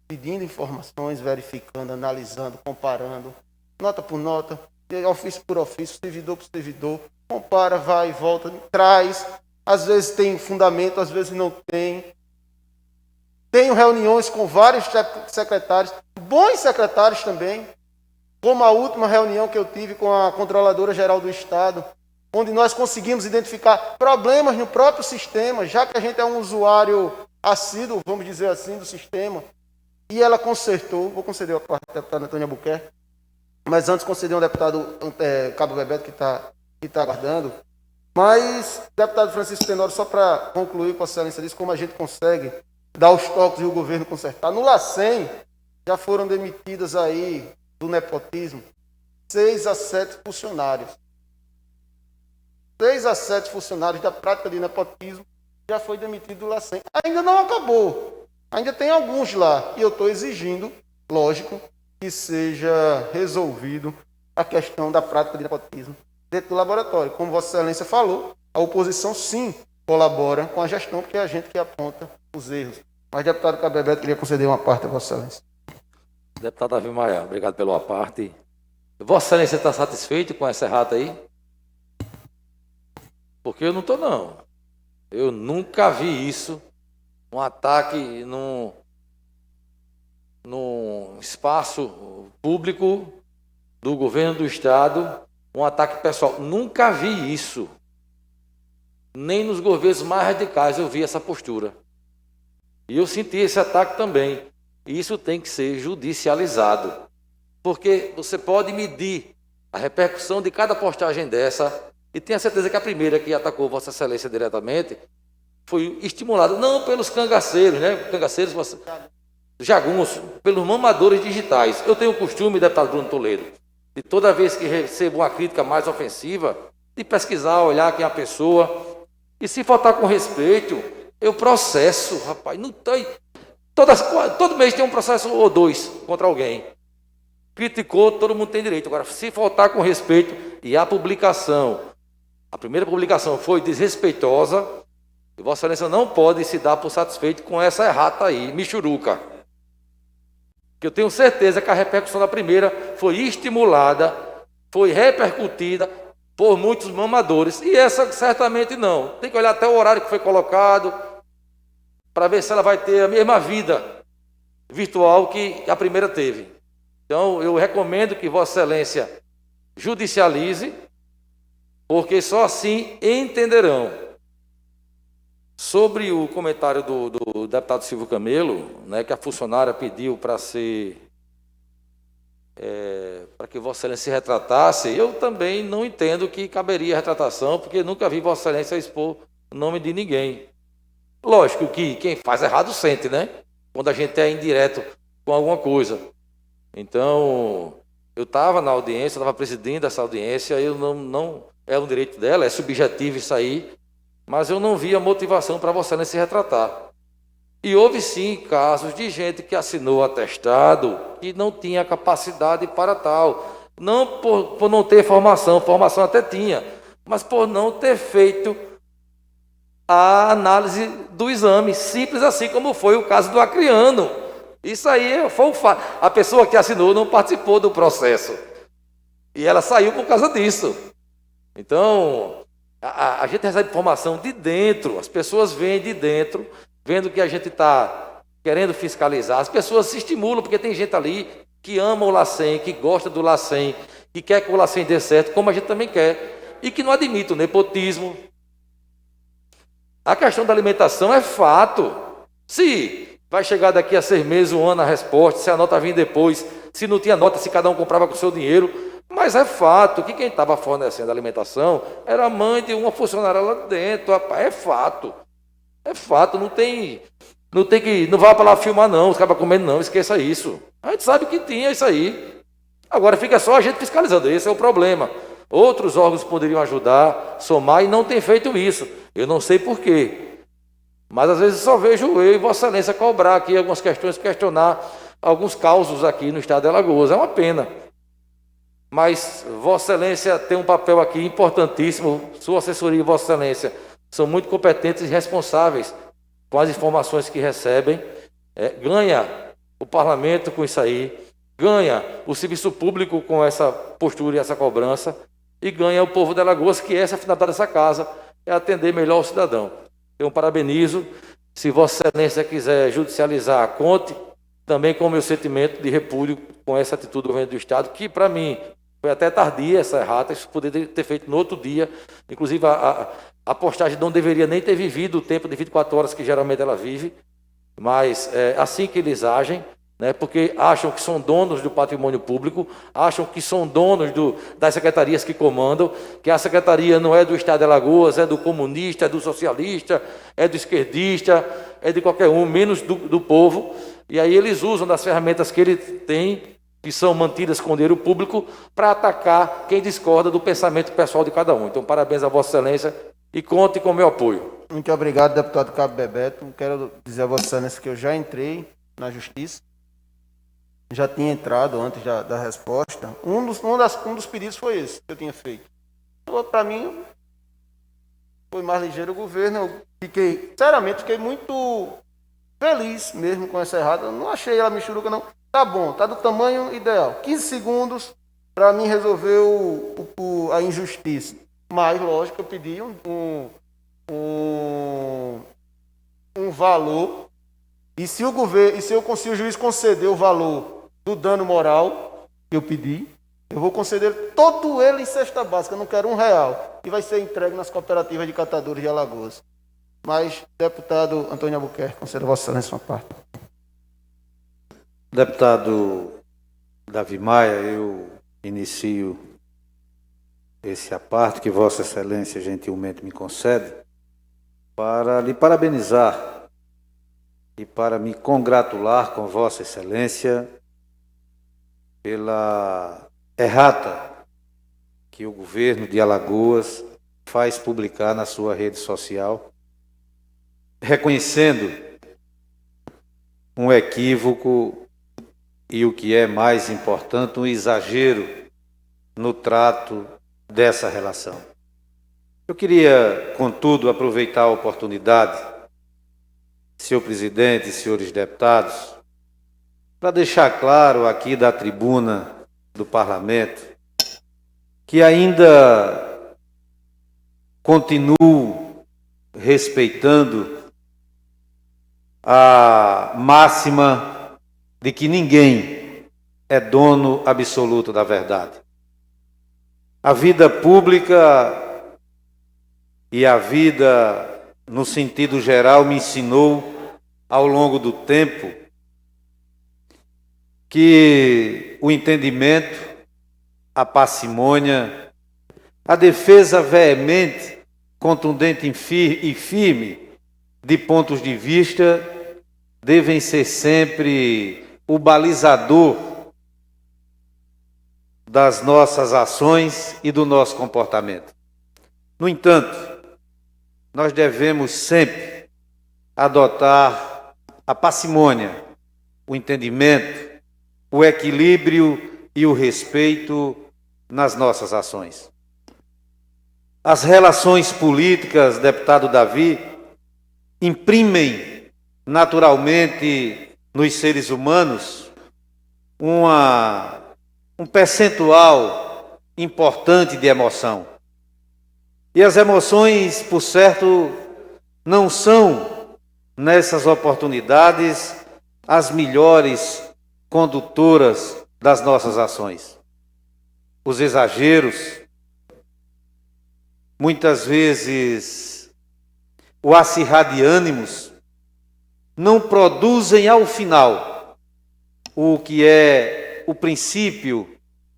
pedindo informações, verificando, analisando, comparando, nota por nota, ofício por ofício, servidor por servidor, compara, vai e volta, traz. Às vezes tem fundamento, às vezes não tem. Tenho reuniões com vários secretários, bons secretários também, como a última reunião que eu tive com a Controladora Geral do Estado, onde nós conseguimos identificar problemas no próprio sistema, já que a gente é um usuário assíduo, vamos dizer assim, do sistema, e ela consertou. Vou conceder a parte do deputado Antônio Albuquerque, mas antes conceder ao deputado Cabo Bebeto, que está aguardando. Mas, deputado Francisco Tenório, só para concluir com a excelência disso, como a gente consegue dar os toques e o governo consertar. No LACEN, já foram demitidas aí, do nepotismo, 6 a 7 funcionários. 6 a 7 funcionários da prática de nepotismo já foi demitido do LACEN. Ainda não acabou. Ainda tem alguns lá. E eu estou exigindo, lógico, que seja resolvido a questão da prática de nepotismo dentro do laboratório. Como Vossa Excelência falou, a oposição sim colabora com a gestão, porque é a gente que aponta os erros. Mas, deputado Cabebeto, queria conceder uma parte a Vossa Excelência. Deputado Davi Maia, obrigado pela parte. Vossa Excelência está satisfeito com essa errata aí? Porque eu não estou, não. Eu nunca vi isso, um ataque num espaço público do governo do Estado, um ataque pessoal. Nunca vi isso. Nem nos governos mais radicais eu vi essa postura. E eu senti esse ataque também. E isso tem que ser judicializado. Porque você pode medir a repercussão de cada postagem dessa, e tenha certeza que a primeira que atacou Vossa Excelência diretamente foi estimulada, não pelos cangaceiros, né? Cangaceiros, jagunço, pelos mamadores digitais. Eu tenho o costume, deputado Bruno Toledo, de toda vez que recebo uma crítica mais ofensiva, de pesquisar, olhar quem é a pessoa, e se faltar com respeito, eu processo, rapaz. Não tem. Todo mês tem um processo ou dois contra alguém. Criticou, todo mundo tem direito. Agora, se faltar com respeito, e a publicação, a primeira publicação foi desrespeitosa, e Vossa Excelência não pode se dar por satisfeito com essa errata aí, michuruca. Que eu tenho certeza que a repercussão da primeira foi estimulada, foi repercutida por muitos mamadores. E essa certamente não. Tem que olhar até o horário que foi colocado, para ver se ela vai ter a mesma vida virtual que a primeira teve. Então, eu recomendo que Vossa Excelência judicialize, porque só assim entenderão. Sobre o comentário do deputado Silvio Camelo, né, que a funcionária pediu para que Vossa Excelência se retratasse, eu também não entendo que caberia a retratação, porque nunca vi Vossa Excelência expor o nome de ninguém. Lógico que quem faz errado sente, né? Quando a gente é indireto com alguma coisa. Então, eu estava na audiência, estava presidindo essa audiência, eu não é um direito dela, é subjetivo isso aí, mas eu não vi a motivação para Vossa Excelência se retratar. E houve sim casos de gente que assinou atestado e não tinha capacidade para tal. Não por não ter formação até tinha, mas por não ter feito a análise do exame, simples assim como foi o caso do acriano. Isso aí foi um fato. A pessoa que assinou não participou do processo. E ela saiu por causa disso. Então, a gente recebe informação de dentro, as pessoas vêm de dentro, vendo que a gente está querendo fiscalizar. As pessoas se estimulam, porque tem gente ali que ama o LACEN, que gosta do LACEN, que quer que o LACEN dê certo, como a gente também quer, e que não admite o nepotismo. A questão da alimentação é fato. Se vai chegar daqui a 6 meses, 1 ano a resposta, se a nota vir depois, se não tinha nota, se cada um comprava com o seu dinheiro, mas é fato que quem estava fornecendo a alimentação era a mãe de uma funcionária lá dentro. Rapaz, é fato. É fato, não vai para lá filmar não, os caras comendo não, esqueça isso. A gente sabe que tinha isso aí. Agora fica só a gente fiscalizando, esse é o problema. Outros órgãos poderiam ajudar, somar, e não tem feito isso. Eu não sei por quê. Mas às vezes só vejo eu e Vossa Excelência cobrar aqui algumas questões, questionar alguns causos aqui no estado de Alagoas. É uma pena. Mas Vossa Excelência tem um papel aqui importantíssimo, sua assessoria e Vossa Excelência são muito competentes e responsáveis com as informações que recebem. Ganha o parlamento com isso aí, ganha o serviço público com essa postura e essa cobrança, e ganha o povo de Alagoas, que essa é a finalidade dessa casa, é atender melhor o cidadão. Eu parabenizo. Se Vossa Excelência quiser judicializar, conte também com o meu sentimento de repúdio com essa atitude do governo do Estado, que para mim foi até tardia essa errata, isso poderia ter feito no outro dia. Inclusive a postagem não deveria nem ter vivido o tempo de 24 horas que geralmente ela vive, mas é assim que eles agem, né, porque acham que são donos do patrimônio público, acham que são donos das secretarias que comandam, que a secretaria não é do Estado de Alagoas, é do comunista, é do socialista, é do esquerdista, é de qualquer um, menos do povo. E aí eles usam das ferramentas que ele tem, que são mantidas com dinheiro público, para atacar quem discorda do pensamento pessoal de cada um. Então, parabéns a Vossa Excelência e conte com o meu apoio. Muito obrigado, deputado Cabo Bebeto. Quero dizer a Vossa Excelência que eu já entrei na Justiça, já tinha entrado antes da resposta. Um dos pedidos foi esse que eu tinha feito. Para mim, foi mais ligeiro o governo. Eu fiquei muito feliz mesmo com essa errada. Eu não achei ela michuruca, não. Tá bom, tá do tamanho ideal. 15 segundos para mim resolver a injustiça. Mas, lógico, eu pedi um valor. E se o juiz conceder o valor do dano moral que eu pedi, eu vou conceder todo ele em cesta básica, eu não quero R$1, e vai ser entregue nas cooperativas de catadores de Alagoas. Mas, deputado Antônio Albuquerque, conceda a Vossa Excelência uma parte. Deputado Davi Maia, eu inicio esse aparte que Vossa Excelência gentilmente me concede para lhe parabenizar e para me congratular com Vossa Excelência pela errata que o governo de Alagoas faz publicar na sua rede social, reconhecendo um equívoco e, o que é mais importante, um exagero no trato dessa relação. Eu queria, contudo, aproveitar a oportunidade, senhor presidente e senhores deputados, para deixar claro aqui da tribuna do Parlamento que ainda continuo respeitando a máxima de que ninguém é dono absoluto da verdade. A vida pública e a vida, no sentido geral, me ensinou ao longo do tempo que o entendimento, a parcimônia, a defesa veemente, contundente e firme de pontos de vista devem ser sempre o balizador das nossas ações e do nosso comportamento. No entanto, nós devemos sempre adotar a parcimônia, o entendimento, o equilíbrio e o respeito nas nossas ações. As relações políticas, deputado Davi, imprimem naturalmente nos seres humanos um percentual importante de emoção. E as emoções, por certo, não são, nessas oportunidades, as melhores condutoras das nossas ações. Os exageros, muitas vezes o acirrar de ânimos, não produzem ao final o que é o princípio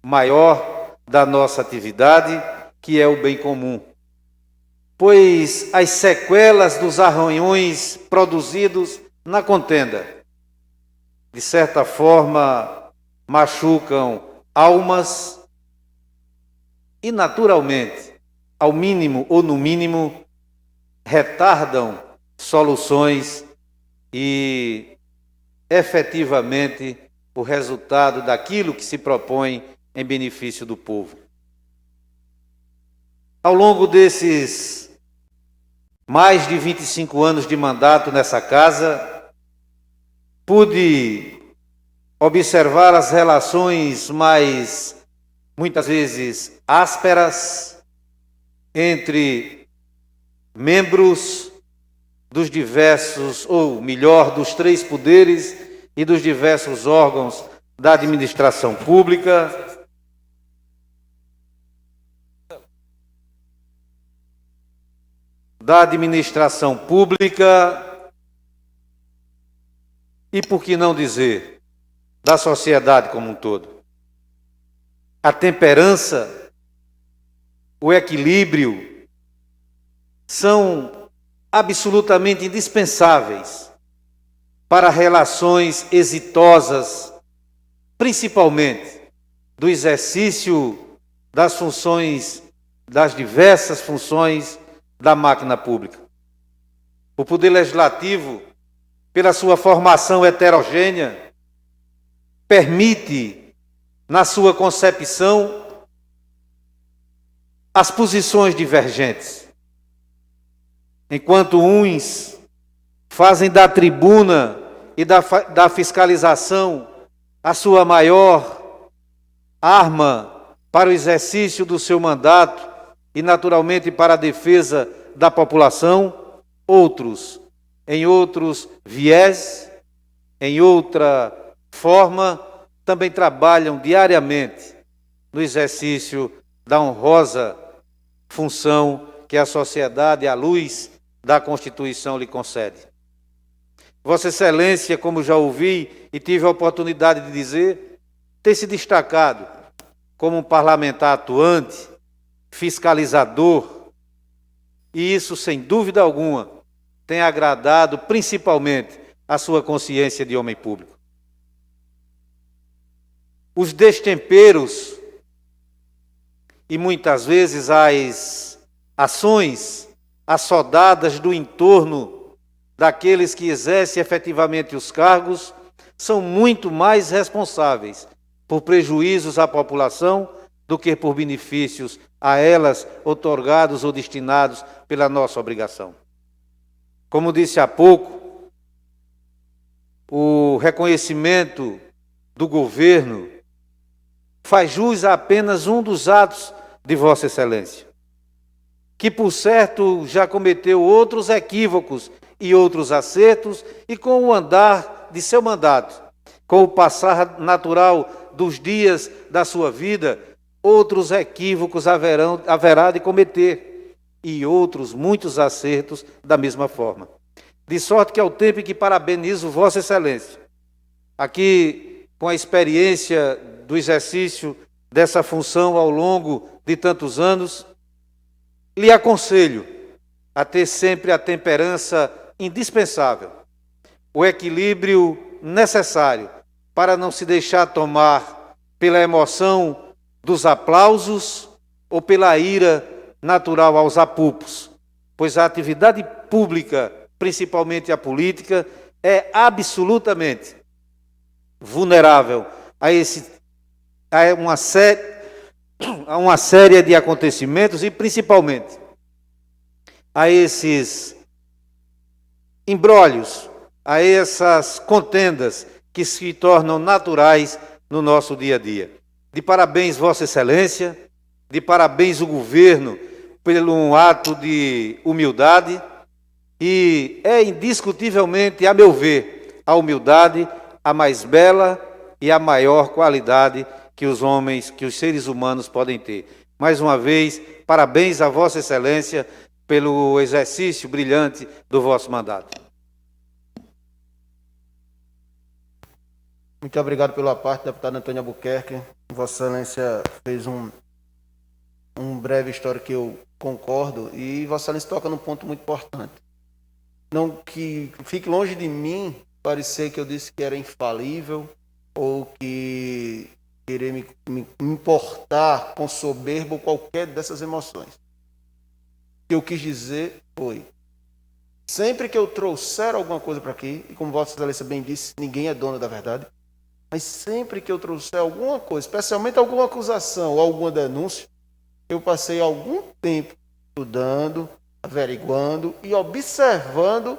maior da nossa atividade, que é o bem comum. Pois as sequelas dos arranhões produzidos na contenda, de certa forma, machucam almas e, naturalmente, ao mínimo ou no mínimo, retardam soluções e, efetivamente, o resultado daquilo que se propõe em benefício do povo. Ao longo desses mais de 25 anos de mandato nessa casa, pude observar as relações mais, muitas vezes, ásperas entre membros dos diversos, ou melhor, dos três poderes e dos diversos órgãos da administração pública, e, por que não dizer, da sociedade como um todo. A temperança, o equilíbrio são absolutamente indispensáveis para relações exitosas, principalmente do exercício das funções, das diversas funções da máquina pública. O Poder Legislativo, pela sua formação heterogênea, permite, na sua concepção, as posições divergentes. Enquanto uns fazem da tribuna e da fiscalização a sua maior arma para o exercício do seu mandato e, naturalmente, para a defesa da população, outros, em outros viés, em outra forma, também trabalham diariamente no exercício da honrosa função que a sociedade, à luz da Constituição, lhe concede. Vossa Excelência, como já ouvi e tive a oportunidade de dizer, tem se destacado como um parlamentar atuante, fiscalizador, e isso, sem dúvida alguma, tem agradado principalmente a sua consciência de homem público. Os destemperos e muitas vezes as ações assodadas do entorno daqueles que exercem efetivamente os cargos são muito mais responsáveis por prejuízos à população do que por benefícios a elas outorgados ou destinados pela nossa obrigação. Como disse há pouco, o reconhecimento do governo faz jus a apenas um dos atos de Vossa Excelência, que, por certo, já cometeu outros equívocos e outros acertos, e com o andar de seu mandato, com o passar natural dos dias da sua vida, outros equívocos haverá de cometer, e outros muitos acertos da mesma forma. De sorte que, ao tempo em que parabenizo Vossa Excelência, aqui com a experiência do exercício dessa função ao longo de tantos anos, lhe aconselho a ter sempre a temperança indispensável, o equilíbrio necessário para não se deixar tomar pela emoção dos aplausos ou pela ira natural aos apupos, pois a atividade pública, principalmente a política, é absolutamente vulnerável a uma série de acontecimentos e principalmente a esses imbróglios, a essas contendas que se tornam naturais no nosso dia a dia. De parabéns, Vossa Excelência, de parabéns o governo pelo um ato de humildade, e é indiscutivelmente, a meu ver, a humildade a mais bela e a maior qualidade que os homens, que os seres humanos podem ter. Mais uma vez, parabéns a Vossa Excelência pelo exercício brilhante do vosso mandato. Muito obrigado pela parte, deputado Antônio Albuquerque. Vossa Excelência fez um breve histórico que eu concordo, e Vossa Excelência toca num ponto muito importante. Não que fique longe de mim parecer que eu disse que era infalível ou que querer me importar com soberba ou qualquer dessas emoções. O que eu quis dizer foi: sempre que eu trouxer alguma coisa para aqui, e como Vossa Excelência bem disse, ninguém é dono da verdade, mas sempre que eu trouxer alguma coisa, especialmente alguma acusação ou alguma denúncia, eu passei algum tempo estudando, averiguando e observando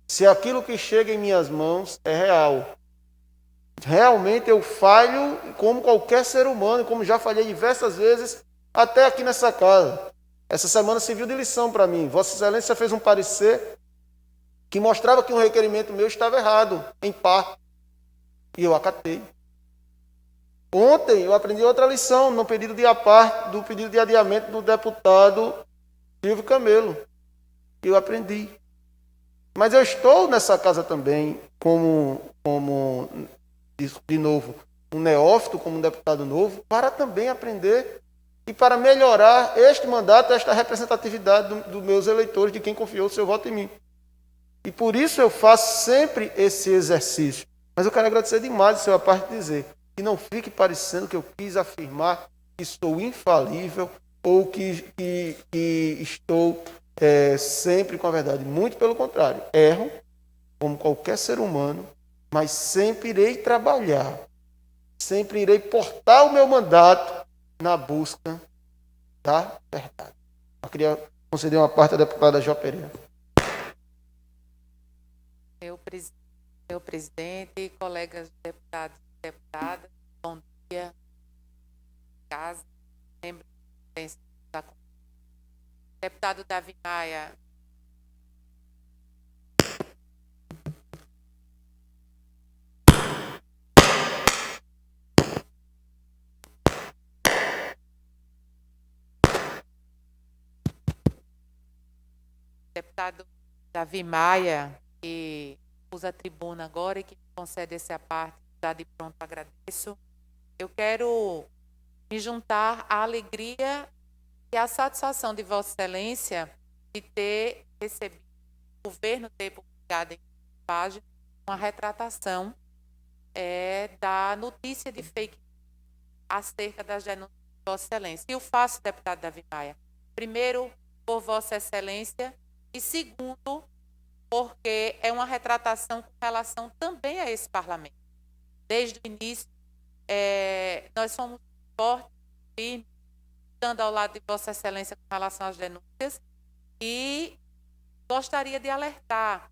se aquilo que chega em minhas mãos é real. Realmente eu falho como qualquer ser humano, como já falhei diversas vezes, até aqui nessa casa. Essa semana serviu de lição para mim. Vossa Excelência fez um parecer que mostrava que um requerimento meu estava errado, em parte, e eu acatei. Ontem eu aprendi outra lição no pedido de aparte do pedido de adiamento do deputado Silvio Camelo. Eu aprendi. Mas eu estou nessa casa também como de novo, um neófito, como um deputado novo, para também aprender e para melhorar este mandato, esta representatividade dos meus eleitores, de quem confiou o seu voto em mim. E por isso eu faço sempre esse exercício. Mas eu quero agradecer demais a sua parte de dizer que não fique parecendo que eu quis afirmar que sou infalível ou que estou sempre com a verdade. Muito pelo contrário. Erro, como qualquer ser humano, mas sempre irei trabalhar, sempre irei portar o meu mandato na busca da verdade. Eu queria conceder uma parte à deputada Jó Pereira. Meu presidente, colegas deputados e deputadas, bom dia, casa, membros da Comissão. Deputado Davi Maia. Deputado Davi Maia, que usa a tribuna agora e que me concede essa parte, já de pronto agradeço. Eu quero me juntar à alegria e à satisfação de Vossa Excelência de ter recebido, o governo ter publicado em página uma retratação da notícia de fake news acerca das denúncias de Vossa Excelência. E eu faço, deputado Davi Maia, primeiro, por Vossa Excelência, e segundo, porque é uma retratação com relação também a esse parlamento. Desde o início, nós somos fortes, firmes, estando ao lado de Vossa Excelência com relação às denúncias, e gostaria de alertar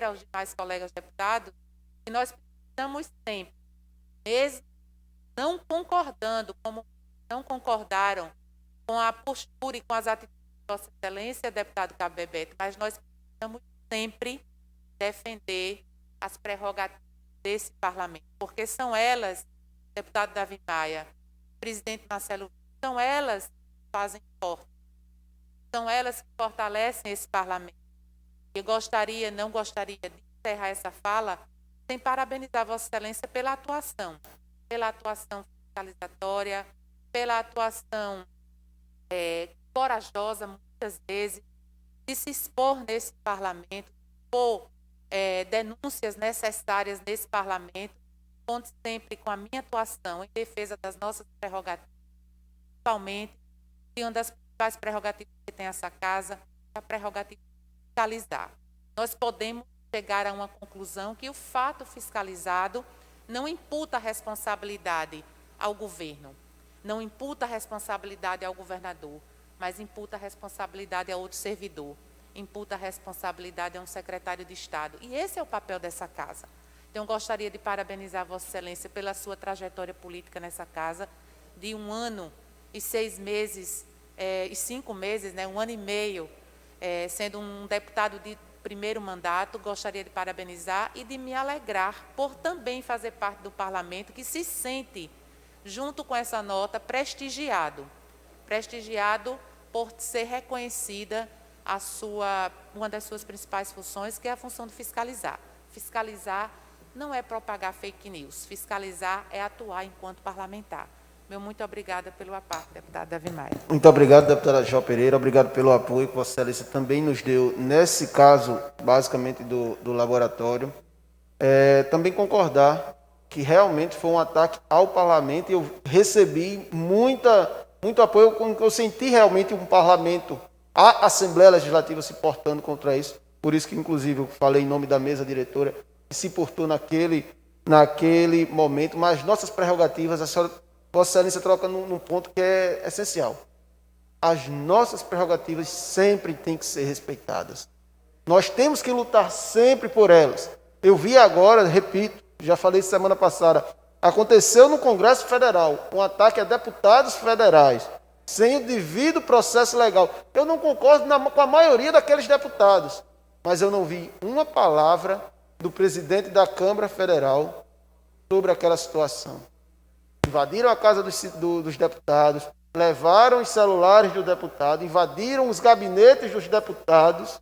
aos demais colegas deputados que nós precisamos sempre, mesmo não concordando, como não concordaram com a postura e com as atitudes de Vossa Excelência, deputado Cabo Bebeto, mas nós precisamos sempre defender as prerrogativas desse parlamento, porque são elas, deputado Davi Maia, presidente Marcelo, são elas que fazem forte, são elas que fortalecem esse parlamento. Eu não gostaria de encerrar essa fala sem parabenizar Vossa Excelência pela atuação fiscalizatória, pela atuação corajosa, muitas vezes, de se expor nesse parlamento, por denúncias necessárias nesse parlamento, conte sempre com a minha atuação em defesa das nossas prerrogativas, principalmente, e uma das principais prerrogativas que tem essa casa é a prerrogativa de fiscalizar. Nós podemos chegar a uma conclusão que o fato fiscalizado não imputa a responsabilidade ao governo, não imputa a responsabilidade ao governador, mas imputa a responsabilidade a outro servidor, imputa a responsabilidade a um secretário de Estado. E esse é o papel dessa casa. Então, gostaria de parabenizar Vossa Excelência pela sua trajetória política nessa casa, de 1 ano e 6 meses, e 5 meses, 1 ano e meio, sendo um deputado de primeiro mandato. Gostaria de parabenizar e de me alegrar por também fazer parte do parlamento, que se sente, junto com essa nota, prestigiado por ser reconhecida uma das suas principais funções, que é a função de fiscalizar. Fiscalizar não é propagar fake news, fiscalizar é atuar enquanto parlamentar. Meu muito obrigada pelo parte, deputado Davi Maia. Muito obrigado, deputada Jó Pereira. Obrigado pelo apoio que Vossa Excelência também nos deu, nesse caso, basicamente, do laboratório. Também concordar que realmente foi um ataque ao parlamento, e eu recebi muito apoio, eu senti realmente um parlamento, a Assembleia Legislativa se portando contra isso. Por isso que, inclusive, eu falei em nome da mesa diretora, que se portou naquele momento, mas nossas prerrogativas, Vossa Excelência troca num ponto que é essencial. As nossas prerrogativas sempre têm que ser respeitadas. Nós temos que lutar sempre por elas. Eu vi agora, repito, já falei semana passada, aconteceu no Congresso Federal um ataque a deputados federais, sem o devido processo legal. Eu não concordo com a maioria daqueles deputados, mas eu não vi uma palavra do presidente da Câmara Federal sobre aquela situação. Invadiram a casa dos deputados, levaram os celulares do deputado, invadiram os gabinetes dos deputados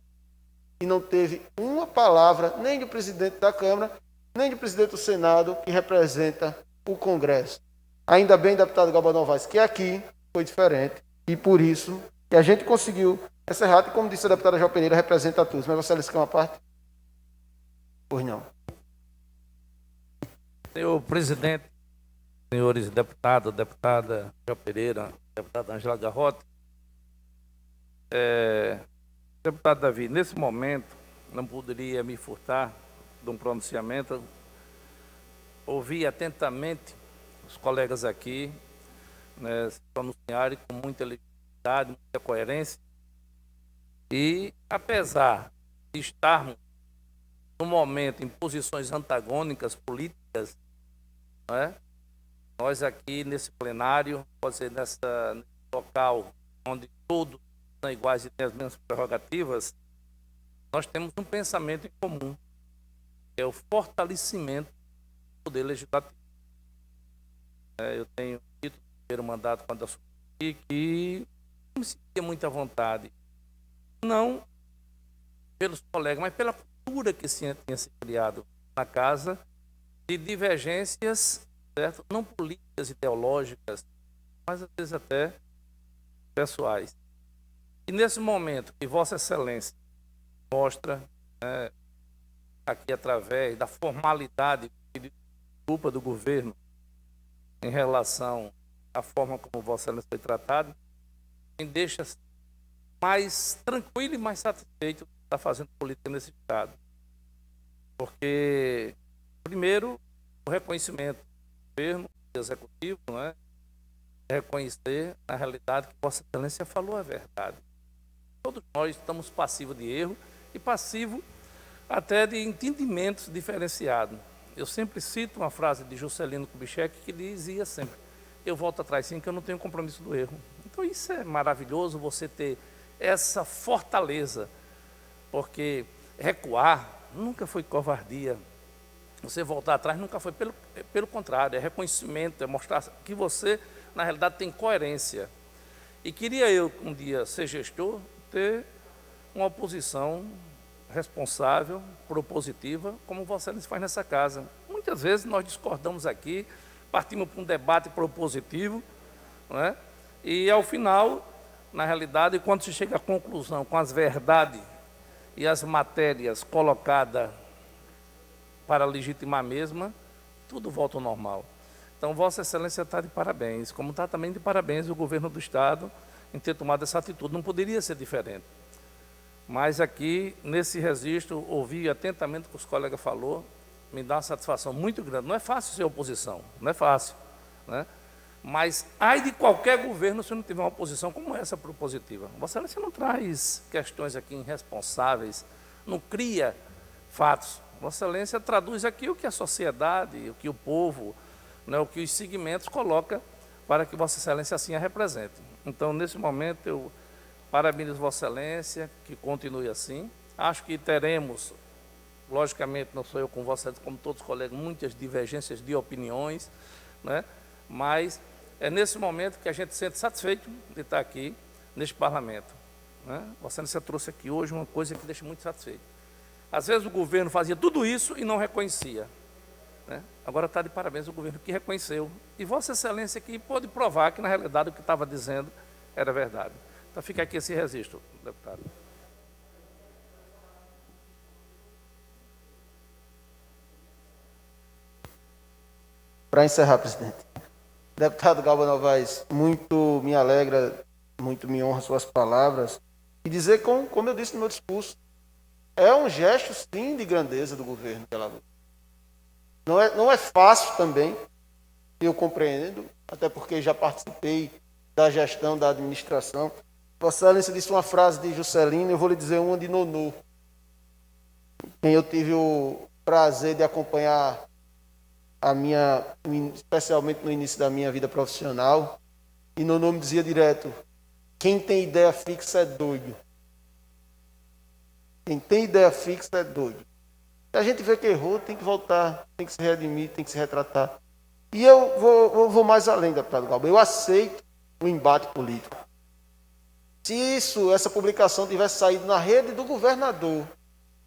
e não teve uma palavra nem do presidente da Câmara, nem do presidente do Senado, que representa o Congresso. Ainda bem, deputado Galba Novaes, que aqui foi diferente e por isso que a gente conseguiu essa errata, e como disse a deputada Jó Pereira, representa a todos. Mas Vossa Excelência quer uma parte? Pois não. Senhor presidente, senhores deputados, deputada Jó Pereira, deputada Ângela Garrote, deputado Davi, nesse momento, não poderia me furtar de um pronunciamento. Ouvi atentamente os colegas aqui, se pronunciarem com muita legitimidade, muita coerência, e apesar de estarmos no momento em posições antagônicas políticas, nós aqui nesse plenário, pode ser nesse local onde todos são iguais e têm as mesmas prerrogativas, nós temos um pensamento em comum, que é o fortalecimento do poder legislativo. Eu tenho dito no primeiro mandato, quando assumi, que não me sentia muita vontade, não pelos colegas, mas pela cultura que tinha se criado na casa, de divergências, certo? Não políticas, ideológicas, mas às vezes até pessoais. E nesse momento que Vossa Excelência mostra aqui através da formalidade de desculpa do governo em relação à forma como Vossa Excelência foi tratado, me deixa mais tranquilo e mais satisfeito de estar fazendo política nesse Estado. Porque, primeiro, o reconhecimento do governo, do executivo, não é? Reconhecer, na realidade, que Vossa Excelência falou a verdade. Todos nós estamos passivos de erro e passivos até de entendimentos diferenciados. Eu sempre cito uma frase de Juscelino Kubitschek que dizia sempre: eu volto atrás sim, que eu não tenho compromisso do erro. Então isso é maravilhoso, você ter essa fortaleza, porque recuar nunca foi covardia. Você voltar atrás nunca foi, pelo contrário, é reconhecimento, é mostrar que você, na realidade, tem coerência. E queria eu, um dia, ser gestor, ter uma oposição responsável, propositiva, como Vossa Excelência faz nessa casa. Muitas vezes nós discordamos aqui, partimos para um debate propositivo, não é? E ao final, na realidade, quando se chega à conclusão com as verdades e as matérias colocadas para legitimar a mesma, tudo volta ao normal. Então, Vossa Excelência está de parabéns, como está também de parabéns o governo do Estado em ter tomado essa atitude. Não poderia ser diferente. Mas aqui, nesse registro, ouvi atentamente o que os colegas falaram, me dá uma satisfação muito grande. Não é fácil ser oposição, não é fácil, né? Mas, ai de qualquer governo se não tiver uma oposição como essa propositiva. Vossa Excelência não traz questões aqui irresponsáveis, não cria fatos. Vossa Excelência traduz aqui o que a sociedade, o que o povo, né, o que os segmentos colocam para que Vossa Excelência assim a represente. Então, nesse momento, eu parabenizo Vossa Excelência, que continue assim. Acho que teremos, logicamente, não sou eu com Vossa Excelência, como todos os colegas, muitas divergências de opiniões, né? Mas é nesse momento que a gente se sente satisfeito de estar aqui, neste parlamento, né? Vossa Excelência trouxe aqui hoje uma coisa que deixa muito satisfeito. Às vezes o governo fazia tudo isso e não reconhecia, né? Agora está de parabéns o governo que reconheceu. E Vossa Excelência aqui pôde provar que, na realidade, o que estava dizendo era verdade. Então fica aqui esse registro, deputado. Para encerrar, presidente. Deputado Galba Novaes, muito me alegra, muito me honra suas palavras. E dizer, como eu disse no meu discurso, é um gesto, sim, de grandeza do governo de Alagoas. Não é fácil também, eu compreendo, até porque já participei da gestão, da administração. Vossa Excelência disse uma frase de Juscelino, eu vou lhe dizer uma de Nonô, quem eu tive o prazer de acompanhar especialmente no início da minha vida profissional, e Nonô me dizia direto: quem tem ideia fixa é doido. Quem tem ideia fixa é doido. Se a gente vê que errou, tem que voltar, tem que se redimir, tem que se retratar. E eu vou mais além, deputado Galba. Eu aceito o embate político. Se essa publicação tivesse saído na rede do governador,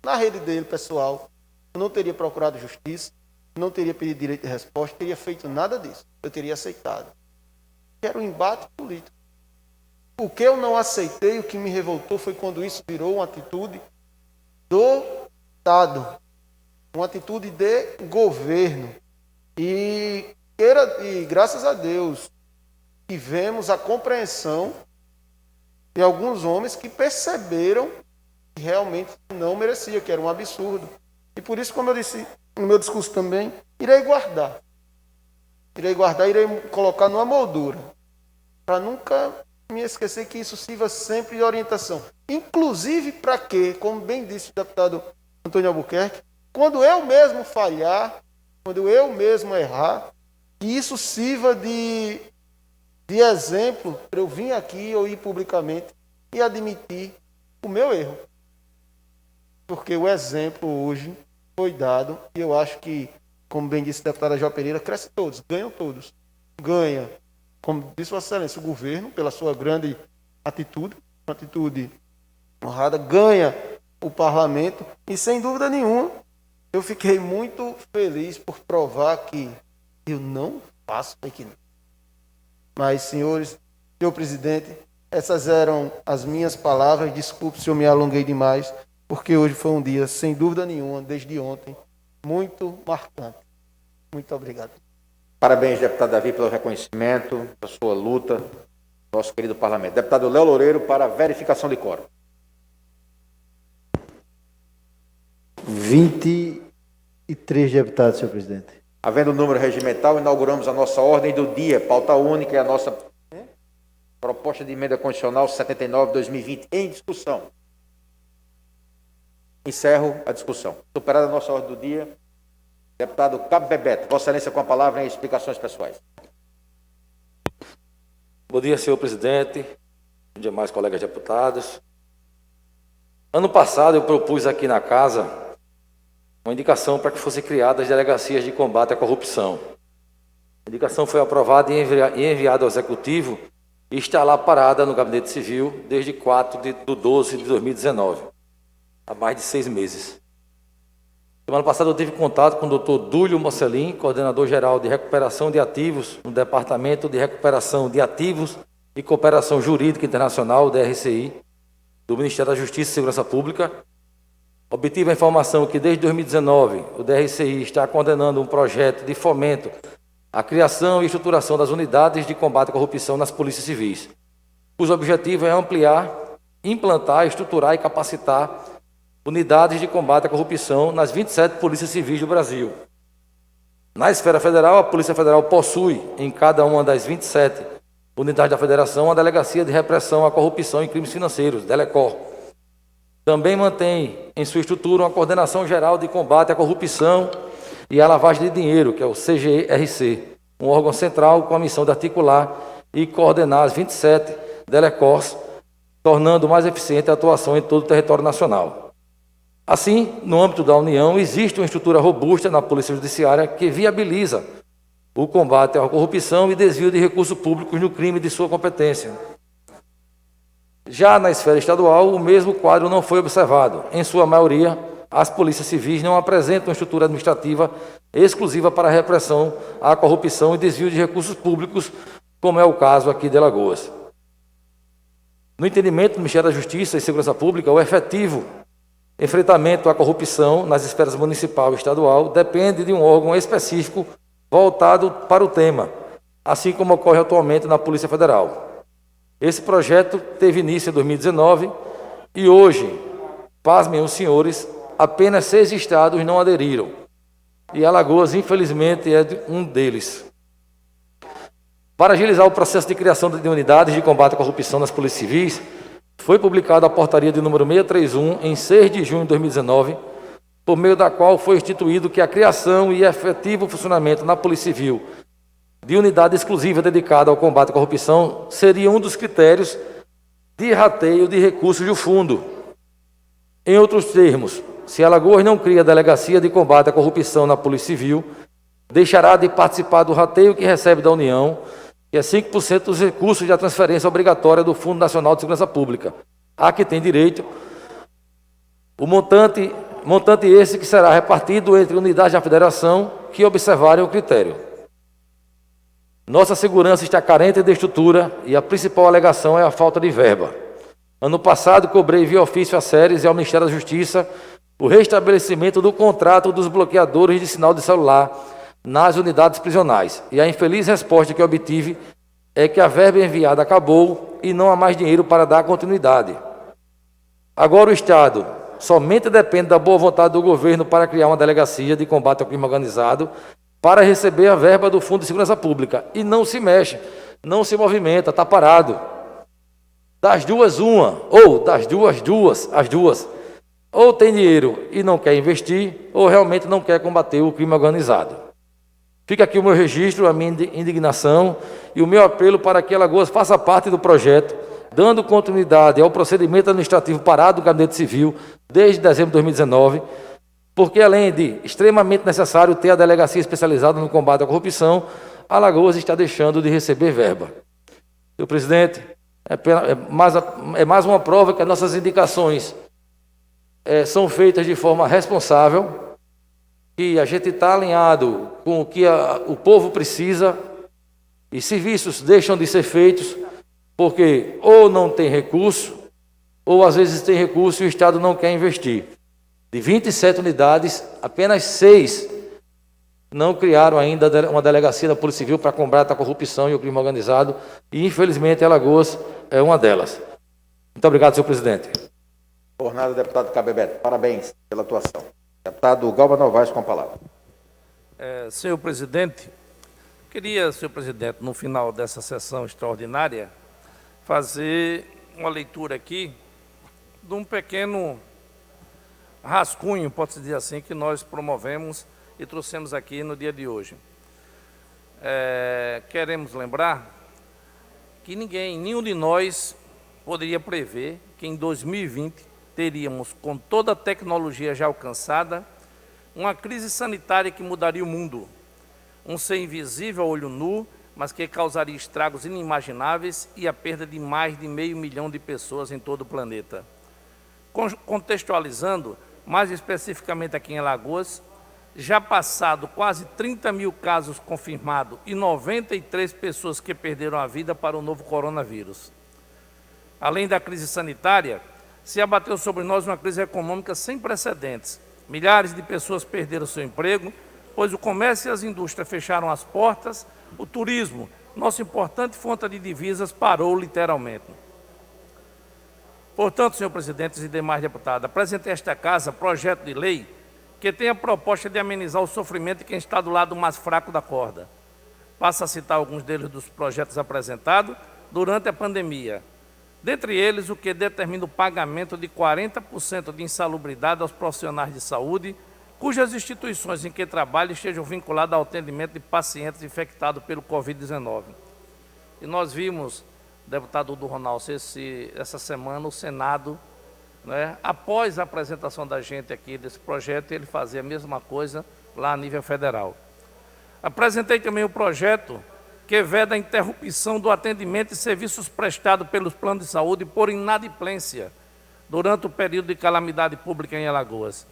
na rede dele, pessoal, eu não teria procurado justiça, não teria pedido direito de resposta, teria feito nada disso. Eu teria aceitado. Era um embate político. O que eu não aceitei, o que me revoltou, foi quando isso virou uma atitude do Estado, uma atitude de governo. E graças a Deus, tivemos a compreensão de alguns homens que perceberam que realmente não merecia, que era um absurdo. E por isso, como eu disse no meu discurso também, irei guardar, irei colocar numa moldura, para nunca me esquecer que isso sirva sempre de orientação. Inclusive para que, como bem disse o deputado Antônio Albuquerque, quando eu mesmo falhar, quando eu mesmo errar, que isso sirva de exemplo para eu vir aqui ou ir publicamente e admitir o meu erro. Porque o exemplo hoje foi dado e eu acho que, como bem disse a deputada Jó Pereira, cresce todos, ganham todos. Ganha, como disse Vossa Excelência, o governo, pela sua grande atitude, uma atitude honrada, ganha o parlamento e, sem dúvida nenhuma, eu fiquei muito feliz por provar que eu não faço fake news. Mas, senhores, senhor presidente, essas eram as minhas palavras. Desculpe se eu me alonguei demais, porque hoje foi um dia, sem dúvida nenhuma, desde ontem, muito marcante. Muito obrigado. Parabéns, deputado Davi, pelo reconhecimento, pela sua luta, nosso querido parlamento. Deputado Léo Loureiro, para verificação de quórum. 23 deputados, senhor presidente. Havendo o número regimental, inauguramos a nossa ordem do dia, pauta única, e a nossa proposta de emenda constitucional 79/2020 em discussão. Encerro a discussão. Superada a nossa ordem do dia, deputado Cabo Bebeto, Vossa Excelência com a palavra em explicações pessoais. Bom dia, senhor presidente, demais colegas deputados. Ano passado eu propus aqui na casa uma indicação para que fossem criadas delegacias de combate à corrupção. A indicação foi aprovada e enviada ao Executivo e está lá parada no Gabinete Civil desde 4/12/2019, há mais de 6 meses. Semana passada eu tive contato com o Dr. Dúlio Mocelin, coordenador-geral de recuperação de ativos no Departamento de Recuperação de Ativos e Cooperação Jurídica Internacional, DRCI, do Ministério da Justiça e Segurança Pública. Obtive a informação que desde 2019 o DRCI está coordenando um projeto de fomento à criação e estruturação das unidades de combate à corrupção nas polícias civis, cujo objetivo é ampliar, implantar, estruturar e capacitar unidades de combate à corrupção nas 27 polícias civis do Brasil. Na esfera federal, a Polícia Federal possui, em cada uma das 27 unidades da Federação, a Delegacia de Repressão à Corrupção e Crimes Financeiros, DELECOR. Também mantém em sua estrutura uma Coordenação Geral de Combate à Corrupção e à Lavagem de Dinheiro, que é o CGRC, um órgão central com a missão de articular e coordenar as 27 DELECORs, tornando mais eficiente a atuação em todo o território nacional. Assim, no âmbito da União, existe uma estrutura robusta na Polícia Judiciária que viabiliza o combate à corrupção e desvio de recursos públicos no crime de sua competência. Já na esfera estadual, o mesmo quadro não foi observado. Em sua maioria, as polícias civis não apresentam uma estrutura administrativa exclusiva para a repressão à corrupção e desvio de recursos públicos, como é o caso aqui de Alagoas. No entendimento do Ministério da Justiça e Segurança Pública, o efetivo enfrentamento à corrupção nas esferas municipal e estadual depende de um órgão específico voltado para o tema, assim como ocorre atualmente na Polícia Federal. Esse projeto teve início em 2019 e hoje, pasmem os senhores, apenas 6 estados não aderiram. E Alagoas, infelizmente, é um deles. Para agilizar o processo de criação de unidades de combate à corrupção nas polícias civis, foi publicada a portaria de número 631 em 6 de junho de 2019, por meio da qual foi instituído que a criação e efetivo funcionamento na Polícia Civil de unidade exclusiva dedicada ao combate à corrupção seria um dos critérios de rateio de recursos do fundo. Em outros termos, se Alagoas não cria a delegacia de combate à corrupção na Polícia Civil, deixará de participar do rateio que recebe da União, que é 5% dos recursos da transferência obrigatória do Fundo Nacional de Segurança Pública, a que tem direito o montante esse que será repartido entre unidades da Federação que observarem o critério. Nossa segurança está carente de estrutura e a principal alegação é a falta de verba. Ano passado, cobrei via ofício a Ceres e ao Ministério da Justiça o restabelecimento do contrato dos bloqueadores de sinal de celular nas unidades prisionais. E a infeliz resposta que obtive é que a verba enviada acabou e não há mais dinheiro para dar continuidade. Agora o Estado somente depende da boa vontade do governo para criar uma delegacia de combate ao crime organizado para receber a verba do Fundo de Segurança Pública. E não se mexe, não se movimenta, está parado. Das duas, uma, ou das duas, as duas. Ou tem dinheiro e não quer investir, ou realmente não quer combater o crime organizado. Fica aqui o meu registro, a minha indignação e o meu apelo para que Alagoas faça parte do projeto, dando continuidade ao procedimento administrativo parado do Gabinete Civil desde dezembro de 2019, porque além de extremamente necessário ter a delegacia especializada no combate à corrupção, Alagoas está deixando de receber verba. Senhor presidente, é mais uma prova que as nossas indicações são feitas de forma responsável, que a gente está alinhado com o que o povo precisa e serviços deixam de ser feitos porque ou não tem recurso, ou às vezes tem recurso e o Estado não quer investir. De 27 unidades, apenas 6 não criaram ainda uma delegacia da Polícia Civil para combate à corrupção e o crime organizado, e infelizmente Alagoas é uma delas. Muito obrigado, senhor presidente. Por nada, deputado Cabebeto. Parabéns pela atuação. Deputado Galba Novaes com a palavra. Senhor presidente, queria, senhor presidente, no final dessa sessão extraordinária, fazer uma leitura aqui de um pequeno rascunho, pode-se dizer assim, que nós promovemos e trouxemos aqui no dia de hoje. Queremos lembrar que nenhum de nós poderia prever que em 2020 teríamos, com toda a tecnologia já alcançada, uma crise sanitária que mudaria o mundo. Um ser invisível a olho nu, mas que causaria estragos inimagináveis e a perda de mais de 500 mil de pessoas em todo o planeta. Contextualizando, mais especificamente aqui em Alagoas, já passado quase 30 mil casos confirmados e 93 pessoas que perderam a vida para o novo coronavírus. Além da crise sanitária, se abateu sobre nós uma crise econômica sem precedentes. Milhares de pessoas perderam seu emprego, pois o comércio e as indústrias fecharam as portas, o turismo, nossa importante fonte de divisas, parou literalmente. Portanto, senhor presidente e demais deputados, apresentei a esta casa projeto de lei que tem a proposta de amenizar o sofrimento de quem está do lado mais fraco da corda. Passo a citar alguns deles dos projetos apresentados durante a pandemia. Dentre eles, o que determina o pagamento de 40% de insalubridade aos profissionais de saúde, cujas instituições em que trabalham estejam vinculadas ao atendimento de pacientes infectados pelo Covid-19. E nós vimos, deputado Dudu Ronaldo, essa semana o Senado, após a apresentação da gente aqui desse projeto, ele fazia a mesma coisa lá a nível federal. Apresentei também o projeto que veda a interrupção do atendimento e serviços prestados pelos planos de saúde por inadimplência durante o período de calamidade pública em Alagoas.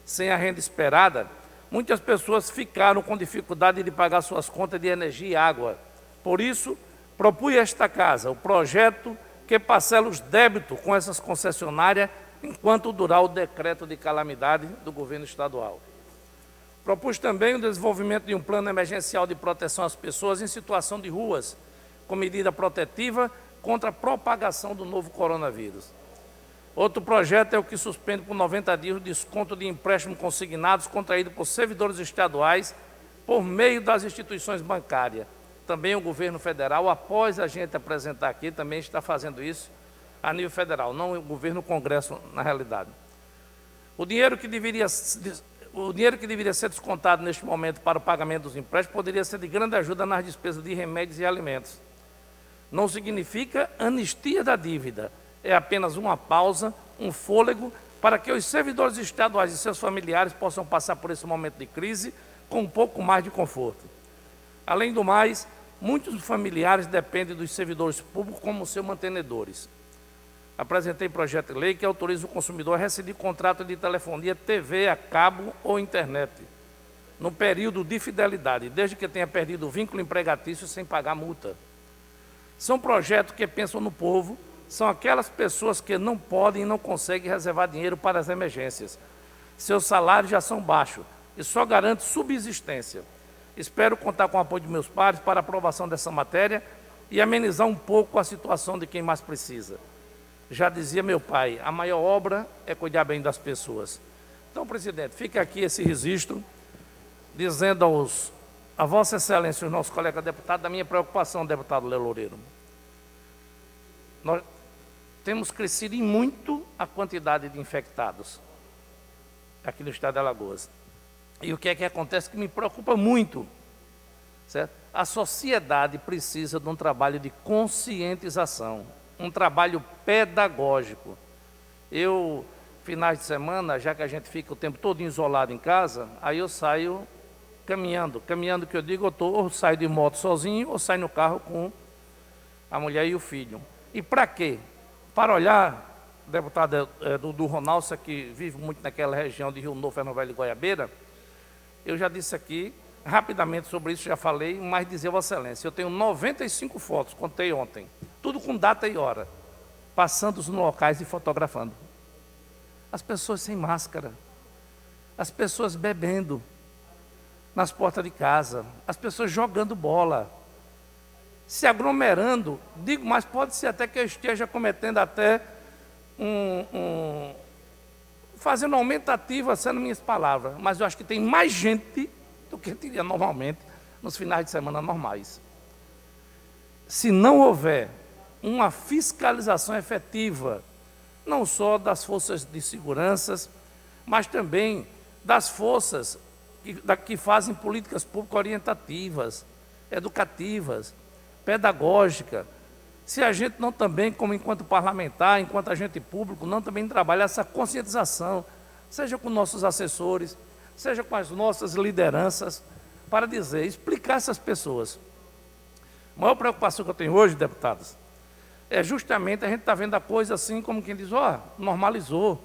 Sem a renda esperada, muitas pessoas ficaram com dificuldade de pagar suas contas de energia e água. Por isso, propus a esta casa o projeto que parcela os débitos com essas concessionárias enquanto durar o decreto de calamidade do governo estadual. Propus também o desenvolvimento de um plano emergencial de proteção às pessoas em situação de ruas, com medida protetiva contra a propagação do novo coronavírus. Outro projeto é o que suspende por 90 dias o desconto de empréstimos consignados contraídos por servidores estaduais por meio das instituições bancárias. Também o governo federal, após a gente apresentar aqui, também está fazendo isso a nível federal, não o governo, o Congresso, na realidade. O dinheiro que deveria ser descontado neste momento para o pagamento dos empréstimos poderia ser de grande ajuda nas despesas de remédios e alimentos. Não significa anistia da dívida, é apenas uma pausa, um fôlego, para que os servidores estaduais e seus familiares possam passar por esse momento de crise com um pouco mais de conforto. Além do mais, muitos familiares dependem dos servidores públicos como seus mantenedores. Apresentei projeto de lei que autoriza o consumidor a rescindir contrato de telefonia, TV a cabo ou internet, no período de fidelidade, desde que tenha perdido o vínculo empregatício sem pagar multa. São projetos que pensam no povo, são aquelas pessoas que não podem e não conseguem reservar dinheiro para as emergências. Seus salários já são baixos e só garante subsistência. Espero contar com o apoio de meus pares para a aprovação dessa matéria e amenizar um pouco a situação de quem mais precisa. Já dizia meu pai, a maior obra é cuidar bem das pessoas. Então, presidente, fica aqui esse registro, dizendo a Vossa Excelência e os nossos colegas deputados da minha preocupação, deputado Léo Loureiro. Nós temos crescido em muito a quantidade de infectados aqui no estado de Alagoas. E o que é que acontece que me preocupa muito, certo? A sociedade precisa de um trabalho de conscientização, um trabalho pedagógico. Eu, finais de semana, já que a gente fica o tempo todo isolado em casa, aí eu saio caminhando que eu digo, ou saio de moto sozinho, ou saio no carro com a mulher e o filho. E para quê? Para olhar, deputado do Ronaldo, que vive muito naquela região de Rio Novo, Fernovelho e Goiabeira, eu já disse aqui, rapidamente sobre isso, já falei, mas dizer, Vossa Excelência, eu tenho 95 fotos, contei ontem, tudo com data e hora. passando nos locais e fotografando. As pessoas sem máscara, as pessoas bebendo nas portas de casa, as pessoas jogando bola, se aglomerando. Digo, mas pode ser até que eu esteja cometendo até fazendo aumentativa, sendo minhas palavras, mas eu acho que tem mais gente do que teria normalmente nos finais de semana normais. Se não houver uma fiscalização efetiva, não só das forças de segurança, mas também das forças que fazem políticas públicas orientativas, educativas, pedagógicas, se a gente não também, como enquanto parlamentar, enquanto agente público, não também trabalhar essa conscientização, seja com nossos assessores, seja com as nossas lideranças, para dizer, explicar essas pessoas. A maior preocupação que eu tenho hoje, deputados, é justamente a gente está vendo a coisa assim, como quem diz, normalizou.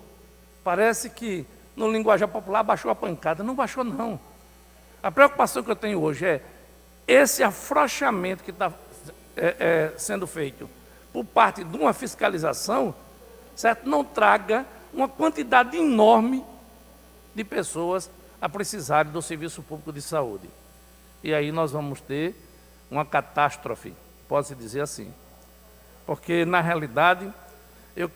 Parece que no linguajar popular baixou a pancada. Não baixou, não. A preocupação que eu tenho hoje é esse afrouxamento que está sendo feito por parte de uma fiscalização, certo? Não traga uma quantidade enorme de pessoas a precisarem do serviço público de saúde. E aí nós vamos ter uma catástrofe, pode-se dizer assim. Porque, na realidade, eu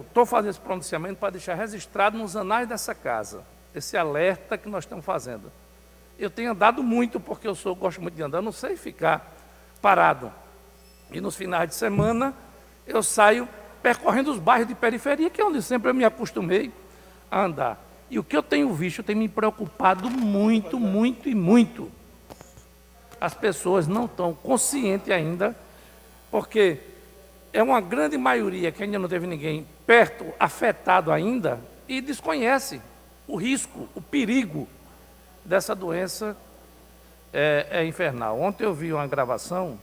estou fazendo esse pronunciamento para deixar registrado nos anais dessa casa, esse alerta que nós estamos fazendo. Eu tenho andado muito, porque gosto muito de andar, eu não sei ficar parado. E nos finais de semana, eu saio percorrendo os bairros de periferia, que é onde sempre eu me acostumei a andar. E o que eu tenho visto tem me preocupado muito, muito e muito. As pessoas não estão conscientes ainda, porque é uma grande maioria que ainda não teve ninguém perto, afetado ainda, e desconhece o risco, o perigo dessa doença infernal. Ontem eu vi uma gravação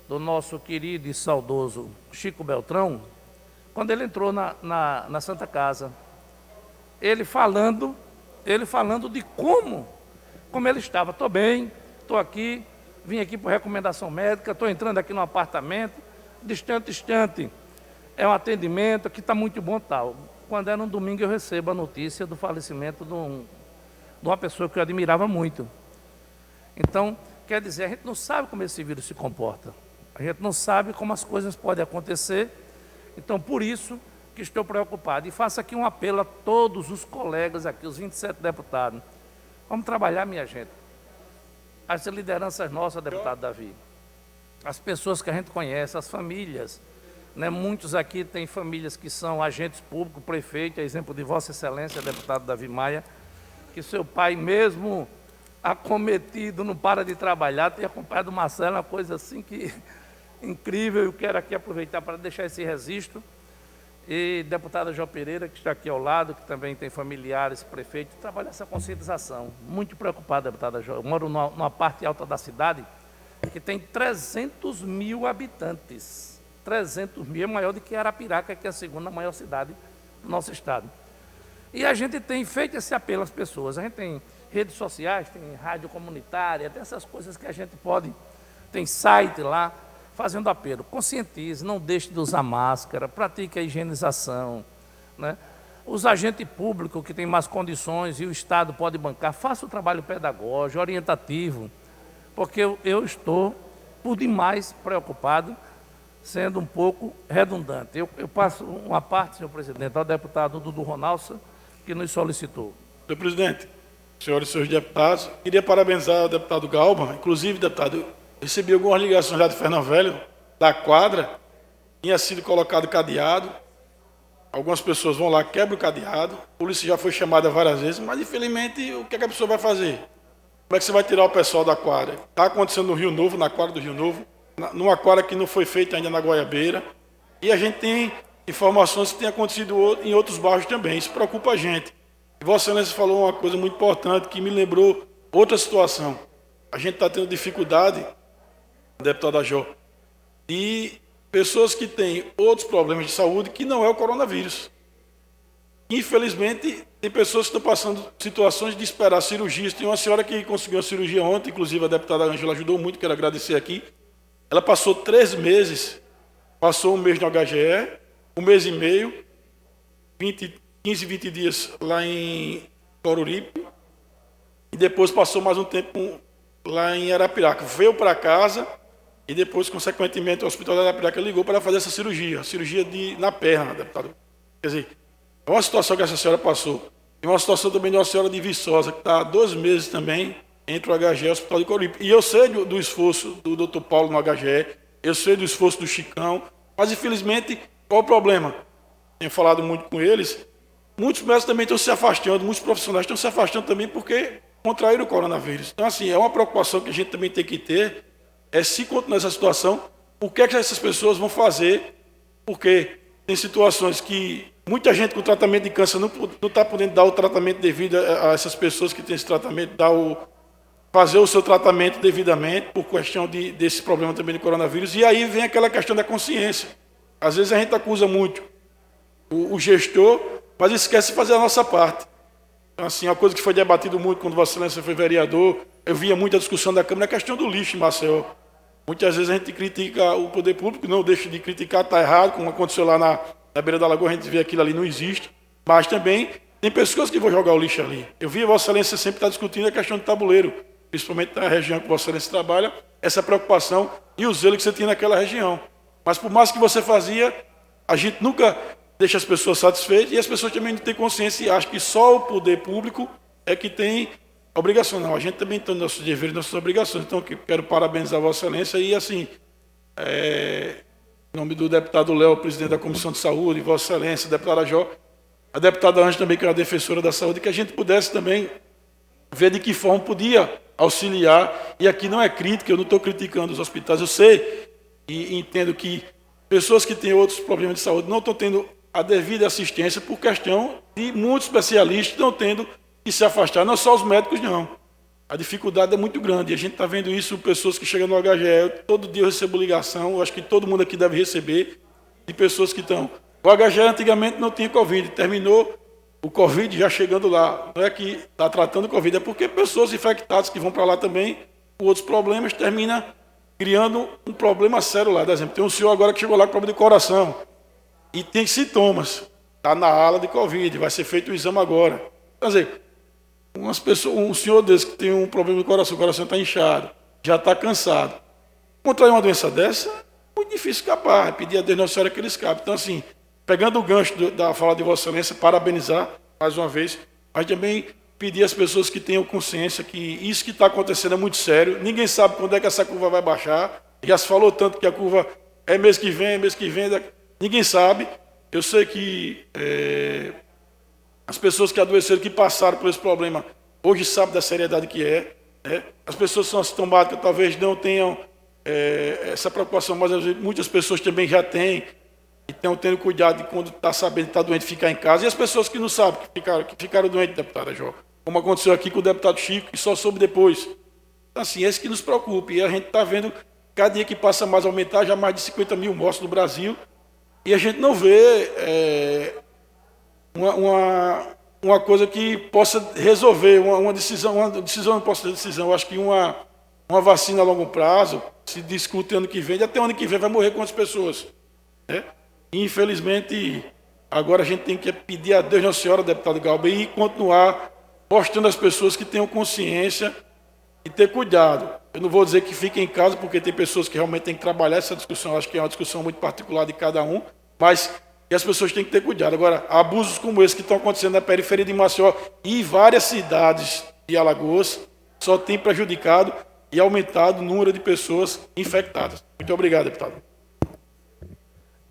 do nosso querido e saudoso Chico Beltrão, quando ele entrou na Santa Casa. Ele falando de como ele estava. Estou bem, estou aqui, vim aqui por recomendação médica, estou entrando aqui no apartamento, distante, é um atendimento que está muito bom tal. Quando era um domingo eu recebo a notícia do falecimento de uma pessoa que eu admirava muito. Então, quer dizer, a gente não sabe como esse vírus se comporta. A gente não sabe como as coisas podem acontecer. Então, por isso que estou preocupado. E faço aqui um apelo a todos os colegas aqui, os 27 deputados. Vamos trabalhar, minha gente. As lideranças nossas, deputado Davi. As pessoas que a gente conhece, as famílias. Né? Muitos aqui têm famílias que são agentes públicos, prefeito, exemplo de Vossa Excelência, deputado Davi Maia, que seu pai mesmo acometido, não para de trabalhar, tem acompanhado o Marcelo, uma coisa assim que incrível. Eu quero aqui aproveitar para deixar esse registro. E deputada João Pereira, que está aqui ao lado, que também tem familiares, prefeito, trabalha essa conscientização. Muito preocupada, deputada João. Eu moro numa parte alta da cidade que tem 300 mil habitantes. 300 mil, é maior do que Arapiraca, que é a segunda maior cidade do nosso estado. E a gente tem feito esse apelo às pessoas. A gente tem redes sociais, tem rádio comunitária, tem essas coisas que a gente pode, tem site lá, fazendo apelo. Conscientize, não deixe de usar máscara, pratique a higienização. Né? Os agentes públicos que têm mais condições e o Estado pode bancar, faça o trabalho pedagógico, orientativo, porque eu estou, por demais, preocupado, sendo um pouco redundante. Eu passo uma parte, senhor presidente, ao deputado Dudu Ronalça, que nos solicitou. Senhor presidente, senhores e senhores deputados, queria parabenizar o deputado Galba. Inclusive, deputado, recebi algumas ligações lá de Fernão Velho, da quadra, tinha sido colocado cadeado, algumas pessoas vão lá, quebram o cadeado, a polícia já foi chamada várias vezes, mas infelizmente o que a pessoa vai fazer? Como é que você vai tirar o pessoal da quadra? Está acontecendo no Rio Novo, na quadra do Rio Novo, numa quadra que não foi feita ainda na Goiabeira, e a gente tem informações que tem acontecido em outros bairros também, isso preocupa a gente. E Vossa Excelência falou uma coisa muito importante que me lembrou outra situação. A gente está tendo dificuldade, deputada Jó, de pessoas que têm outros problemas de saúde que não é o coronavírus. Infelizmente, tem pessoas que estão passando situações de esperar cirurgias. Tem uma senhora que conseguiu a cirurgia ontem, inclusive a deputada Ângela ajudou muito, quero agradecer aqui. Ela passou 3 meses passou um mês no HGE, um mês e meio, 15, 20 dias lá em Coruripe, e depois passou mais um tempo lá em Arapiraca. Veio para casa e depois, consequentemente, o Hospital de Arapiraca ligou para fazer essa cirurgia na perna, deputado. Quer dizer, é uma situação que essa senhora passou. E uma situação também de uma senhora de Viçosa, que está há 2 meses também entre o HGE e o Hospital de Coruripe. E eu sei do esforço do doutor Paulo no HGE, eu sei do esforço do Chicão, mas infelizmente, qual o problema? Tenho falado muito com eles, muitos médicos também estão se afastando, muitos profissionais estão se afastando também porque contraíram o coronavírus. Então, assim, é uma preocupação que a gente também tem que ter, é se continuar essa situação, o que é que essas pessoas vão fazer, porque tem situações que muita gente com tratamento de câncer não está podendo dar o tratamento devido a essas pessoas que têm esse tratamento, fazer o seu tratamento devidamente, por questão desse problema também de coronavírus. E aí vem aquela questão da consciência. Às vezes a gente acusa muito o gestor, mas esquece de fazer a nossa parte. Então, assim, uma coisa que foi debatido muito quando Vossa Excelência foi vereador, eu via muita discussão da Câmara, a questão do lixo em Maceió. Muitas vezes a gente critica o poder público, não deixa de criticar, está errado, como aconteceu lá na beira da lagoa, a gente vê aquilo ali, não existe. Mas também tem pessoas que vão jogar o lixo ali. Eu vi Vossa Excelência sempre estar discutindo a questão do tabuleiro, principalmente na região que Vossa Excelência trabalha, essa preocupação e o zelo que você tinha naquela região. Mas por mais que você fazia, a gente nunca deixa as pessoas satisfeitas e as pessoas também não têm consciência e acham que só o poder público é que tem obrigação. Não, a gente também tem nossos deveres, nossas obrigações. Então, eu quero parabenizar a Vossa Excelência e, assim, em nome do deputado Léo, presidente da Comissão de Saúde, Vossa Excelência, a deputada Jó, a deputada Ângela também, que é a defensora da saúde, que a gente pudesse também ver de que forma podia auxiliar. E aqui não é crítica, eu não estou criticando os hospitais, eu sei e entendo que pessoas que têm outros problemas de saúde não estão tendo a devida assistência por questão de muitos especialistas estão tendo que se afastar, não só os médicos, não. A dificuldade é muito grande, e a gente está vendo isso, pessoas que chegam no HGE, todo dia eu recebo ligação, eu acho que todo mundo aqui deve receber, de pessoas que estão... O HGE antigamente não tinha Covid, terminou o Covid já chegando lá. Não é que está tratando o Covid, é porque pessoas infectadas que vão para lá também, com outros problemas, termina criando um problema sério lá. Por exemplo, tem um senhor agora que chegou lá com problema de coração, e tem sintomas, está na ala de Covid, vai ser feito o exame agora. Quer dizer, um senhor desse que tem um problema de coração, o coração está inchado, já está cansado. Contrair uma doença dessa, é muito difícil escapar, é pedir a Deus Nossa Senhora que ele escape. Então, assim, pegando o gancho da fala de Vossa Excelência, parabenizar mais uma vez, mas também pedir às pessoas que tenham consciência que isso que está acontecendo é muito sério, ninguém sabe quando é que essa curva vai baixar, já se falou tanto que a curva é mês que vem, ninguém sabe. Eu sei que as pessoas que adoeceram, que passaram por esse problema, hoje sabem da seriedade que é. Né? As pessoas são assintomáticas, talvez não tenham essa preocupação, mas muitas pessoas também já têm, e estão tendo cuidado de quando está sabendo que está doente ficar em casa. E as pessoas que não sabem, que ficaram doentes, deputada Jó, como aconteceu aqui com o deputado Chico, que só soube depois. Então, assim, esse que nos preocupa. E a gente está vendo, cada dia que passa mais aumentar, já mais de 50 mil mortes no Brasil, e a gente não vê uma coisa que possa resolver, uma decisão não possa ter decisão. Eu acho que uma vacina a longo prazo, se discute ano que vem, até ano que vem vai morrer quantas pessoas? Né? E, infelizmente, agora a gente tem que pedir a Deus Nossa Senhora, deputado Galba, e continuar mostrando às pessoas que tenham consciência e ter cuidado. Eu não vou dizer que fiquem em casa, porque tem pessoas que realmente têm que trabalhar essa discussão, acho que é uma discussão muito particular de cada um, mas e as pessoas têm que ter cuidado. Agora, abusos como esse que estão acontecendo na periferia de Maceió e várias cidades de Alagoas só tem prejudicado e aumentado o número de pessoas infectadas. Muito obrigado, deputado.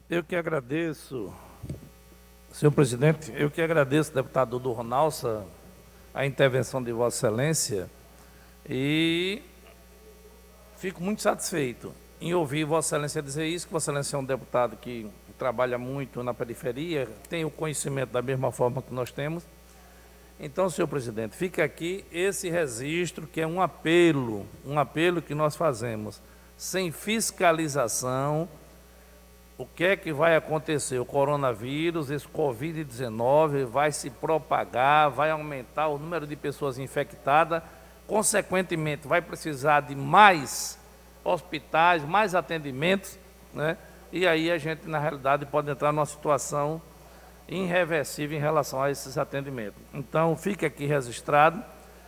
Eu que agradeço, senhor presidente, eu que agradeço, deputado Dudu Ronalça, a intervenção de Vossa Excelência e fico muito satisfeito em ouvir Vossa Excelência dizer isso, que Vossa Excelência é um deputado que trabalha muito na periferia, tem o conhecimento da mesma forma que nós temos. Então, senhor presidente, fica aqui esse registro que é um apelo que nós fazemos. Sem fiscalização, o que é que vai acontecer? O coronavírus, esse Covid-19 vai se propagar, vai aumentar o número de pessoas infectadas, consequentemente vai precisar de mais hospitais, mais atendimentos, né? e aí a gente, na realidade, pode entrar numa situação irreversível em relação a esses atendimentos. Então, fica aqui registrado,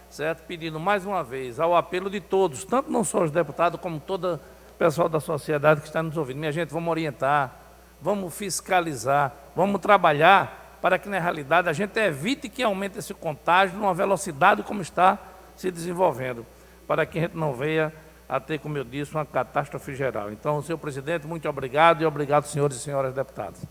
certo? Pedindo mais uma vez ao apelo de todos, tanto não só os deputados, como todo o pessoal da sociedade que está nos ouvindo. Minha gente, vamos orientar, vamos fiscalizar, vamos trabalhar para que, na realidade, a gente evite que aumente esse contágio numa velocidade como está se desenvolvendo, para que a gente não venha a ter, como eu disse, uma catástrofe geral. Então, senhor presidente, muito obrigado e obrigado, senhores e senhoras deputados.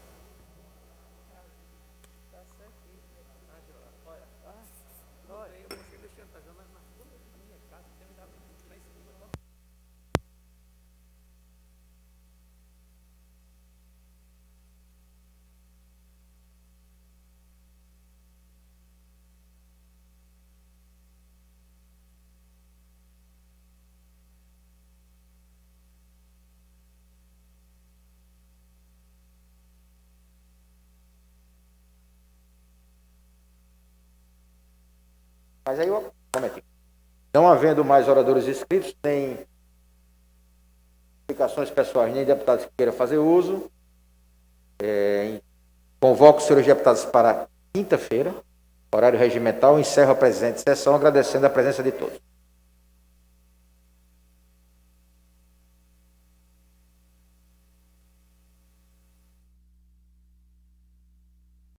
Mas aí eu cometi. Não havendo mais oradores inscritos, nem explicações pessoais, nem deputados que queiram fazer uso, convoco os senhores deputados para quinta-feira, horário regimental, encerro a presente sessão, agradecendo a presença de todos.